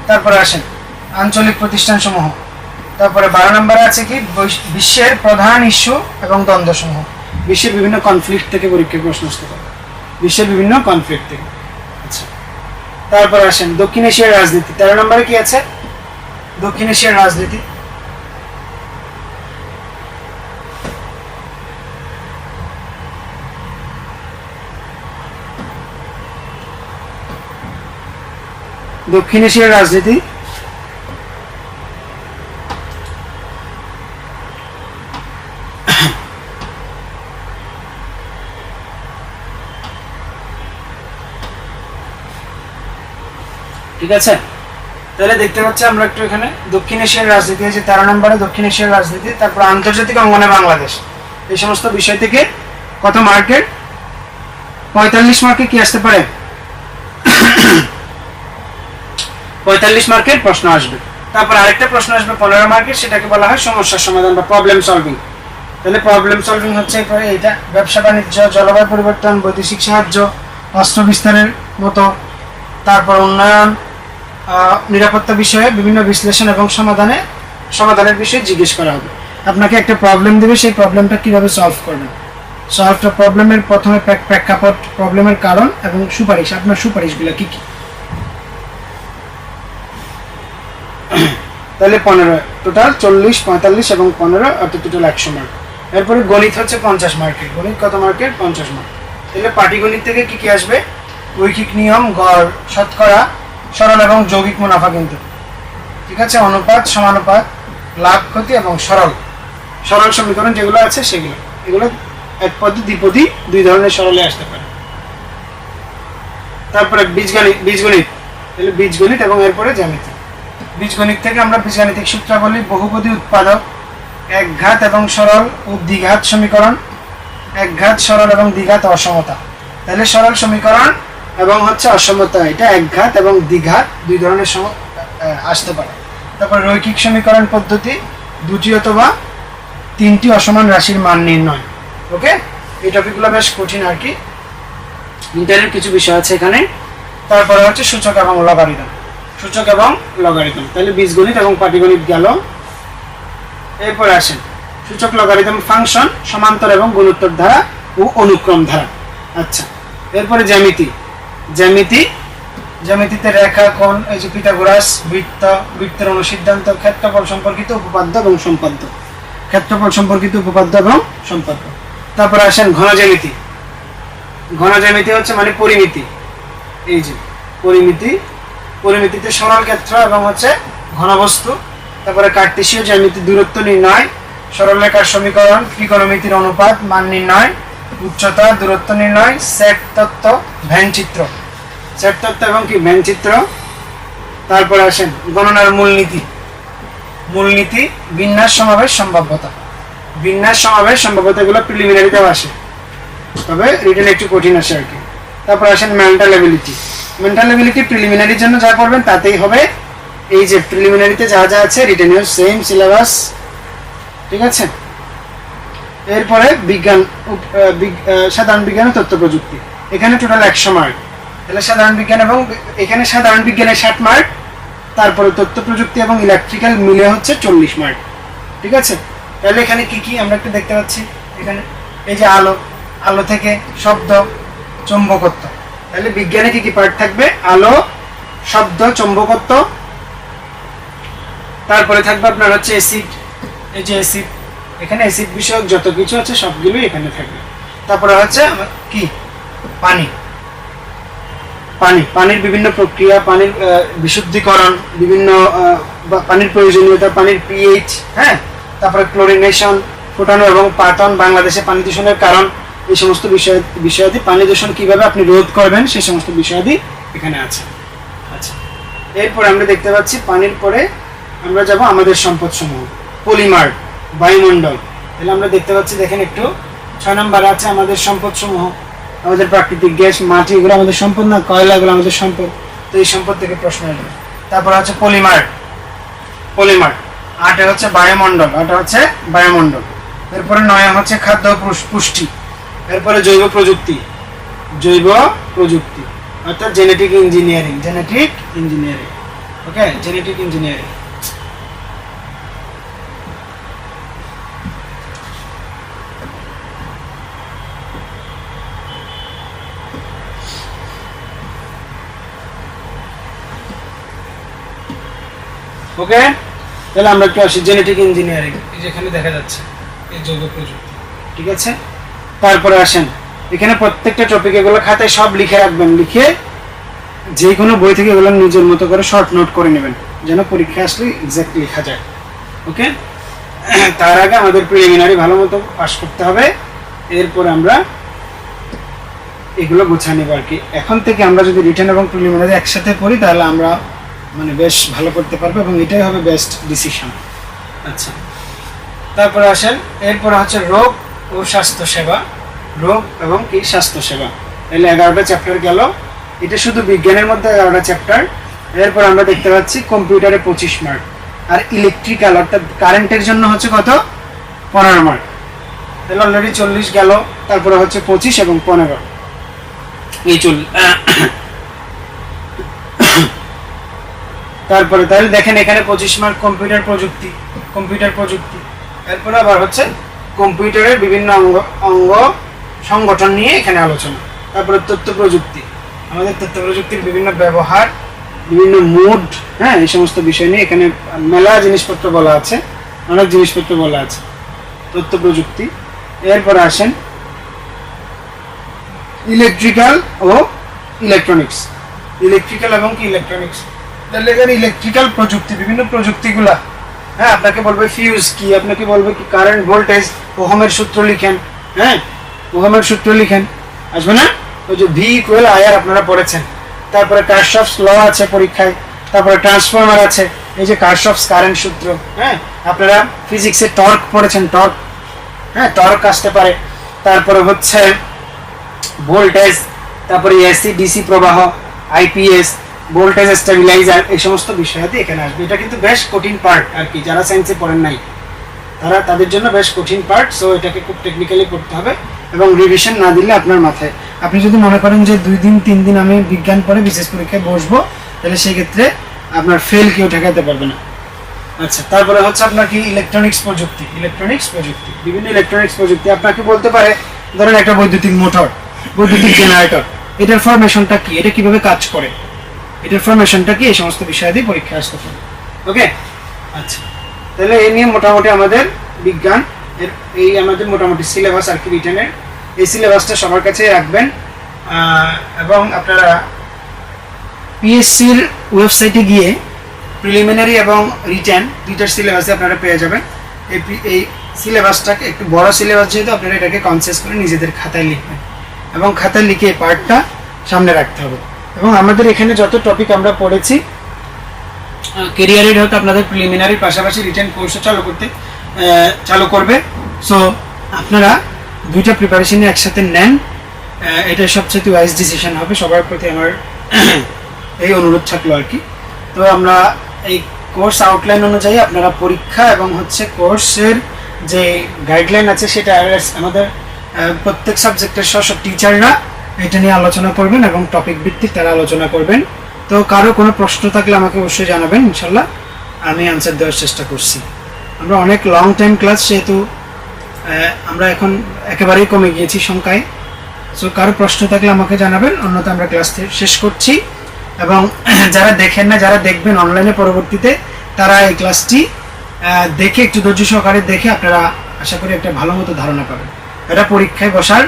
তারপরে আসেন আঞ্চলিক প্রতিষ্ঠানসমূহ। তারপরে 12 নম্বরে আছে কি বিশ্বের প্রধান ইস্যু এবং দ্বন্দ্বসমূহ। বিশ্বের বিভিন্ন কনফ্লিক্ট থেকে পরীক্ষায় প্রশ্ন আসতে পারে, বিশ্বের বিভিন্ন কনফ্লিক্ট থেকে। আচ্ছা, তারপরে আসেন দক্ষিণ এশিয়ার রাজনীতি। 13 নম্বরে কি আছে? দক্ষিণ এশিয়ার রাজনীতি। দক্ষিণ এশিয়ার রাজনীতি ঠিক আছে, তাহলে দেখতে পাচ্ছি আমরা একটু এখানে দক্ষিণ এশিয়ার রাজনীতি আছে 13 নম্বরে, দক্ষিণ এশিয়ার রাজনীতি, তারপর আন্তর্জাতিক অঙ্গনে বাংলাদেশ, এই সমস্ত বিষয় থেকে কত মার্কের 45 মার্কে কি আসতে পারে 45 মার্কের প্রশ্ন আসবে। তারপর আরেকটা প্রশ্ন আসবে 15 মার্কের, সেটাকে বলা হয় সমস্যার সমাধান বা প্রবলেম সলভিং। তাহলে প্রবলেম সলভিং হচ্ছে এইটা ব্যবসা বাণিজ্য, জলবায়ু পরিবর্তন, বৈদেশিক সাহায্য, অস্ত্র বিস্তারের মতো, তারপর উন্নয়ন, নিরাপত্তা বিষয়ে বিভিন্ন বিশ্লেষণ এবং সমাধানের বিষয়ে জিজ্ঞেস করা হবে। আপনাকে একটা প্রবলেম দেবে, সেই প্রবলেমটা কিভাবে সলভ করবেন, সলভটা প্রবলেমের প্রথমে প্রেক্ষাপট, প্রবলেমের কারণ এবং সুপারিশ, আপনার সুপারিশগুলো কি কি। তাহলে 15 টোটাল 40, 45 এবং 15 অর্থাৎ টোটাল 100 মার্ক। এরপরে গণিত হচ্ছে 50 মার্কের, গণিত কত মার্কের 50 মার্ক। তাহলে পাটিগণিত থেকে কি কি আসবে, ঐকিক নিয়ম, গড়, শতকরা, সরল এবং যৌগিক মুনাফা, কিন্তু ঠিক আছে, অনুপাত, সমানুপাত, লাভ ক্ষতি এবং সরল সমীকরণ যেগুলো আছে সেগুলো, এগুলো একপদী দ্বিপদী দুই ধরনের সরলে আসতে পারে। তারপরে বীজগণিত তাহলে বীজগণিত এবং এরপরে জ্যামিতি। বীজগণিত থেকে আমরা বীজগাণিতিক সূত্রাবলী, বহুপদী উৎপাদক, একঘাত এবং সরল ও দ্বিঘাত সমীকরণ, একঘাত, সরল এবং দ্বিঘাত অসমতা। তাহলে সরল সমীকরণ এবং হচ্ছে অসমতা, এটা একঘাত এবং দ্বিঘাত দুই ধরনের আসতে পারে। তারপর রৈখিক সমীকরণ পদ্ধতি, দুটি অথবা তিনটি অসমান রাশির মান নির্ণয়। ওকে, এই টপিকগুলো বেশ কঠিন আর কি, ইন্টারের কিছু বিষয় আছে এখানে। তারপরে হচ্ছে সূচক এবং লগারিদম, সূচক এবং লগারিদম। তাহলে বীজগণিত এবং পাটিগণিত গেল। এরপরে আসেন সূচক, লগারিদম, ফাংশন, সমান্তর এবং গুণোত্তর ধারা ও অনুক্রম ধারা। আচ্ছা, এরপরে জ্যামিতিতে রেখা, কোণ, এই যে পিথাগোরাস, বৃত্ত, বৃত্তের অনুসিদ্ধান্ত, ক্ষেত্রফল সম্পর্কিত উপপাদ্য এবং সম্পাদ্য, ক্ষেত্রফল সম্পর্কিত উপপাদ্য এবং সম্পাদ্য। তারপরে আসেন ঘনজ্যামিতি হচ্ছে মানে পরিমিতি, এই যে পরিমিতিতে সরল ক্ষেত্র এবং হচ্ছে ঘনবস্তু। তারপরে কার্টেসীয় জ্যামিতি, দূরত্ব নির্ণয়, সরলরেখার সমীকরণ, ত্রিকোণমিতির অনুপাত, মান নির্ণয়, উচ্চতা, দূরত্ব নির্ণয়, সেট তত্ত্ব, ভ্যানচিত্র, এবং কি ভ্যানচিত্র। তারপরে আসেন গণনার মূলনীতি, বিন্যাস, সমাবেশ, সম্ভাব্যতা, এগুলো প্রিলিমিনারিতেও আসে, তবে রিটেন একটু কঠিন আসে আর কি। তারপর আসেন মেন্টাল এবিলিটি, প্রিলিমিনারির জন্য যা করবেন তাতেই হবে। এই যে প্রিলিমিনারিতে যা যা আছে রিটেনেও সেম সিলেবাস, ঠিক আছে। এরপরে সাধারণ বিজ্ঞান ও তথ্য প্রযুক্তি, এখানে টোটাল 100 মার্ক। তাহলে সাধারণ বিজ্ঞান এবং এখানে সাধারণ বিজ্ঞানে 60 মার্ক, তারপরে তথ্য প্রযুক্তি এবং ইলেকট্রিক্যাল মিলে হচ্ছে 40 মার্ক, ঠিক আছে। তাহলে এখানে কি কি আমরা একটু দেখতে পাচ্ছি, এখানে এই যে আলো থেকে শব্দ, চৌম্বকত্ব। তাহলে বিজ্ঞানে কি কি পার্ট থাকবে, আলো, শব্দ, চৌম্বকত্ব। তারপরে থাকবে আপনার হচ্ছে অ্যাসিড, এই যে অ্যাসিড, এখানে অ্যাসিড বিষয়ক যত কিছু আছে সবগুলোই এখানে থাকবে। তারপরে হচ্ছে কি পানির বিভিন্ন প্রক্রিয়া, পানির বিশুদ্ধীকরণ, বিভিন্ন পানির প্রয়োজনীয়তা, পানির পিএইচ, হ্যাঁ, তারপরে ক্লোরিনেশন, ফোটানো এবং পাতন, বাংলাদেশে পানি দূষণের কারণ, এই সমস্ত বিষয়াদি, পানি দূষণ কিভাবে আপনি রোধ করবেন সেই সমস্ত বিষয়াদি এখানে আছে। আচ্ছা, এরপরে আমরা দেখতে পাচ্ছি পানির পরে আমরা যাব আমাদের সম্পদ সমূহ, পলিমার, বায়ুমণ্ডল। তাহলে আমরা দেখতে পাচ্ছি, দেখেন একটু 6 নম্বরে আছে আমাদের সম্পদ সমূহ, আমাদের প্রাকৃতিক গ্যাস, মাটি, এগুলো আমাদের সম্পদ না, কয়লা এগুলো আমাদের সম্পদ, তো এই সম্পদ থেকে প্রশ্ন আসবে। তারপর হচ্ছে পলিমার, 8 হচ্ছে বায়ুমণ্ডল, এরপরে 9 হচ্ছে খাদ্য পুষ্টি, এরপরে জৈব প্রযুক্তি, অর্থাৎ জেনেটিক ইঞ্জিনিয়ারিং, ওকে, জেনেটিক ইঞ্জিনিয়ারিং। ওকে, তাহলে আমরা একটু আসি জেনেটিক ইঞ্জিনিয়ারিং, যেখানে দেখা যাচ্ছে এই জৈব প্রযুক্তি, ঠিক আছে। তারপরে আসেন এখানে প্রত্যেকটা টপিক এগুলো খাতায় সব লিখে রাখবেন, লিখে যে কোনো বই থেকে এগুলো নিজের মতো করে শর্ট নোট করে নেবেন, যেন পরীক্ষা আসলে এক্সাক্ট লেখা যায়। ওকে, তার আগে আমাদের প্রিলিমিনারি ভালো মতো পাস করতে হবে, এরপর আমরা এগুলো গুছিয়ে নেব আর কি। এখন থেকে আমরা যদি রিটেন এবং প্রিলিমিনারি একসাথে পড়ি তাহলে আমরা মানে বেশ ভালো করতে পারবে এবং এটাই হবে বেস্ট ডিসিশন। আচ্ছা, তারপরে আসেন, এরপরে হচ্ছে রোগ ও স্বাস্থ্য সেবা। রোগ এবং কি স্বাস্থ্য সেবা, তাহলে 11টা চ্যাপ্টার গেল। এটা শুধু বিজ্ঞানের মধ্যে 11টা চ্যাপ্টার। এরপর আমরা দেখতে পাচ্ছি কম্পিউটারে 25 মার্ক, আর ইলেকট্রিক্যাল অর্থাৎ কারেন্টের জন্য হচ্ছে কত, 15 মার্ক। তাহলে অলরেডি 40 গেল, তারপরে হচ্ছে 25 এবং 15 এই তারপরে তাহলে দেখেন এখানে 25 মার্ক কম্পিউটার প্রযুক্তি। এরপরে আবার হচ্ছে কম্পিউটারের বিভিন্ন অঙ্গ সংগঠন নিয়ে এখানে আলোচনা। তারপরে তথ্য প্রযুক্তি, আমাদের তথ্য প্রযুক্তির বিভিন্ন ব্যবহার, বিভিন্ন মুড, হ্যাঁ, এই সমস্ত বিষয় নিয়ে এখানে মেলা জিনিসপত্র বলা আছে, অনেক জিনিসপত্র বলা আছে তথ্য প্রযুক্তি। এরপরে আসেন ইলেকট্রিক্যাল ও ইলেকট্রনিক্স, ইলেকট্রিক্যাল এবং কি ইলেকট্রনিক্স। তাহলে এখানে ইলেকট্রিক্যাল প্রযুক্তি, বিভিন্ন প্রযুক্তিগুলা, হ্যাঁ, আপনাকে বলবে ফিউজ কি, আপনাকে বলবে কি কারেন্ট, ভোল্টেজ, ওহমের সূত্র লিখেন, হ্যাঁ, ওহমের সূত্র লিখেন, আসবে না, ওই যে ভি ইকুয়াল আই আর আপনারা পড়েছেন। তারপরে কারশফস ল আছে পরীক্ষায়, তারপরে ট্রান্সফরমার আছে, এই যে কারশফস কারেন্ট সূত্র, হ্যাঁ, আপনারা ফিজিক্সে টর্ক পড়েছেন, টর্ক, হ্যাঁ, টর্ক আসতে পারে। তারপরে হচ্ছে ভোল্টেজ, তারপরে এসি ডিসি প্রবাহ, আইপিএস, ভোল্টেজ স্টেবিলাইজার, এই সমস্ত বিষয়াদি এখানে আসবে। এটা কিন্তু বেশ কঠিন পার্ট আর কি, যারা সায়েন্সে পড়েন নাই তাদের জন্য বেশ কঠিন পার্ট। সো এটাকে খুব টেকনিক্যালি পড়তে হবে এবং রিভিশন না দিলে আপনার মাথায়, আপনি যদি মনে করেন যে 2 দিন 3 দিন আমি বিজ্ঞান পড়ে বিশেষ পরীক্ষায় বসবো, তাহলে সেই ক্ষেত্রে আপনার ফেল কেউ ঠেকাতে পারবে না। আচ্ছা, তারপরে হচ্ছে আপনার কি ইলেকট্রনিক্স প্রযুক্তি, বিভিন্ন ইলেকট্রনিক্স প্রযুক্তি আপনাকে বলতে পারে, ধরেন একটা বৈদ্যুতিক মোটর, বৈদ্যুতিক জেনারেটর, এটার ফরমেশনটা কি, এটা কিভাবে কাজ করে, এটার ফরমেশনটা কি, এই সমস্ত বিষয় দিয়ে পরীক্ষা আসতে পারে। ওকে, আচ্ছা, তাহলে এই নিয়ে মোটামুটি আমাদের বিজ্ঞান এই আমাদের মোটামুটি সিলেবাস আর কি রিটেনের, এই সিলেবাসটা সবার কাছে রাখবেন। এবং আপনারা পিএসসির ওয়েবসাইটে গিয়ে প্রিলিমিনারি এবং রিটেন দুইটার সিলেবাসে আপনারা পেয়ে যাবেন। এই সিলেবাসটাকে একটু বড় সিলেবাস যেহেতু, আপনারা এটাকে কনসেস করে নিজেদের খাতায় লিখবেন এবং খাতায় লিখে এই পার্টটা সামনে রাখতে হবে। এবং আমাদের এখানে যত টপিক আমরা পড়েছি, ক্যারিয়ারের হয়তো আপনাদের প্রিলিমিনারির পাশাপাশি রিটেন কোর্সও চালু করবে। সো আপনারা দুইটা প্রিপারেশনে একসাথে নেন, এটা সবচেয়ে ওয়াইজ ডিসিশন হবে। সবার প্রতি আমার এই অনুরোধ থাকলো আর কি। তো আমরা এই কোর্স আউটলাইন অনুযায়ী আপনারা পরীক্ষা এবং হচ্ছে কোর্সের যে গাইডলাইন আছে সেটা আমাদের প্রত্যেক সাবজেক্টের সব টিচাররা এটা নিয়ে আলোচনা করবেন এবং টপিক ভিত্তিক তারা আলোচনা করবেন। তো কারো কোনো প্রশ্ন থাকলে আমাকে অবশ্যই জানাবেন, ইনশাল্লাহ আমি আনসার দেওয়ার চেষ্টা করছি। আমরা অনেক লং টাইম ক্লাস, সেহেতু আমরা এখন একেবারেই কমে গিয়েছি সংখ্যায়। সো কারো প্রশ্ন থাকলে আমাকে জানাবেন, অন্যথা আমরা ক্লাস শেষ করছি। এবং যারা দেখেন না, যারা দেখবেন অনলাইনে পরবর্তীতে, তারা এই ক্লাসটি দেখে একটু ধৈর্য সহকারে দেখে আপনারা আশা করি একটা ভালো মতো ধারণা পাবেন। এটা পরীক্ষায় বসার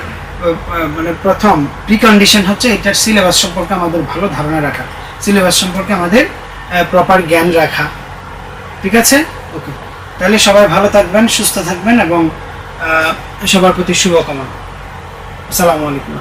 মানে প্রথম প্রিকন্ডিশন হচ্ছে এটার সিলেবাস সম্পর্কে আমাদের ভালো ধারণা রাখা, সিলেবাস সম্পর্কে আমাদের প্রপার জ্ঞান রাখা। ঠিক আছে, ওকে, তাহলে সবাই ভালো থাকবেন, সুস্থ থাকবেন এবং সবার প্রতি শুভকামনা। আসসালামু আলাইকুম।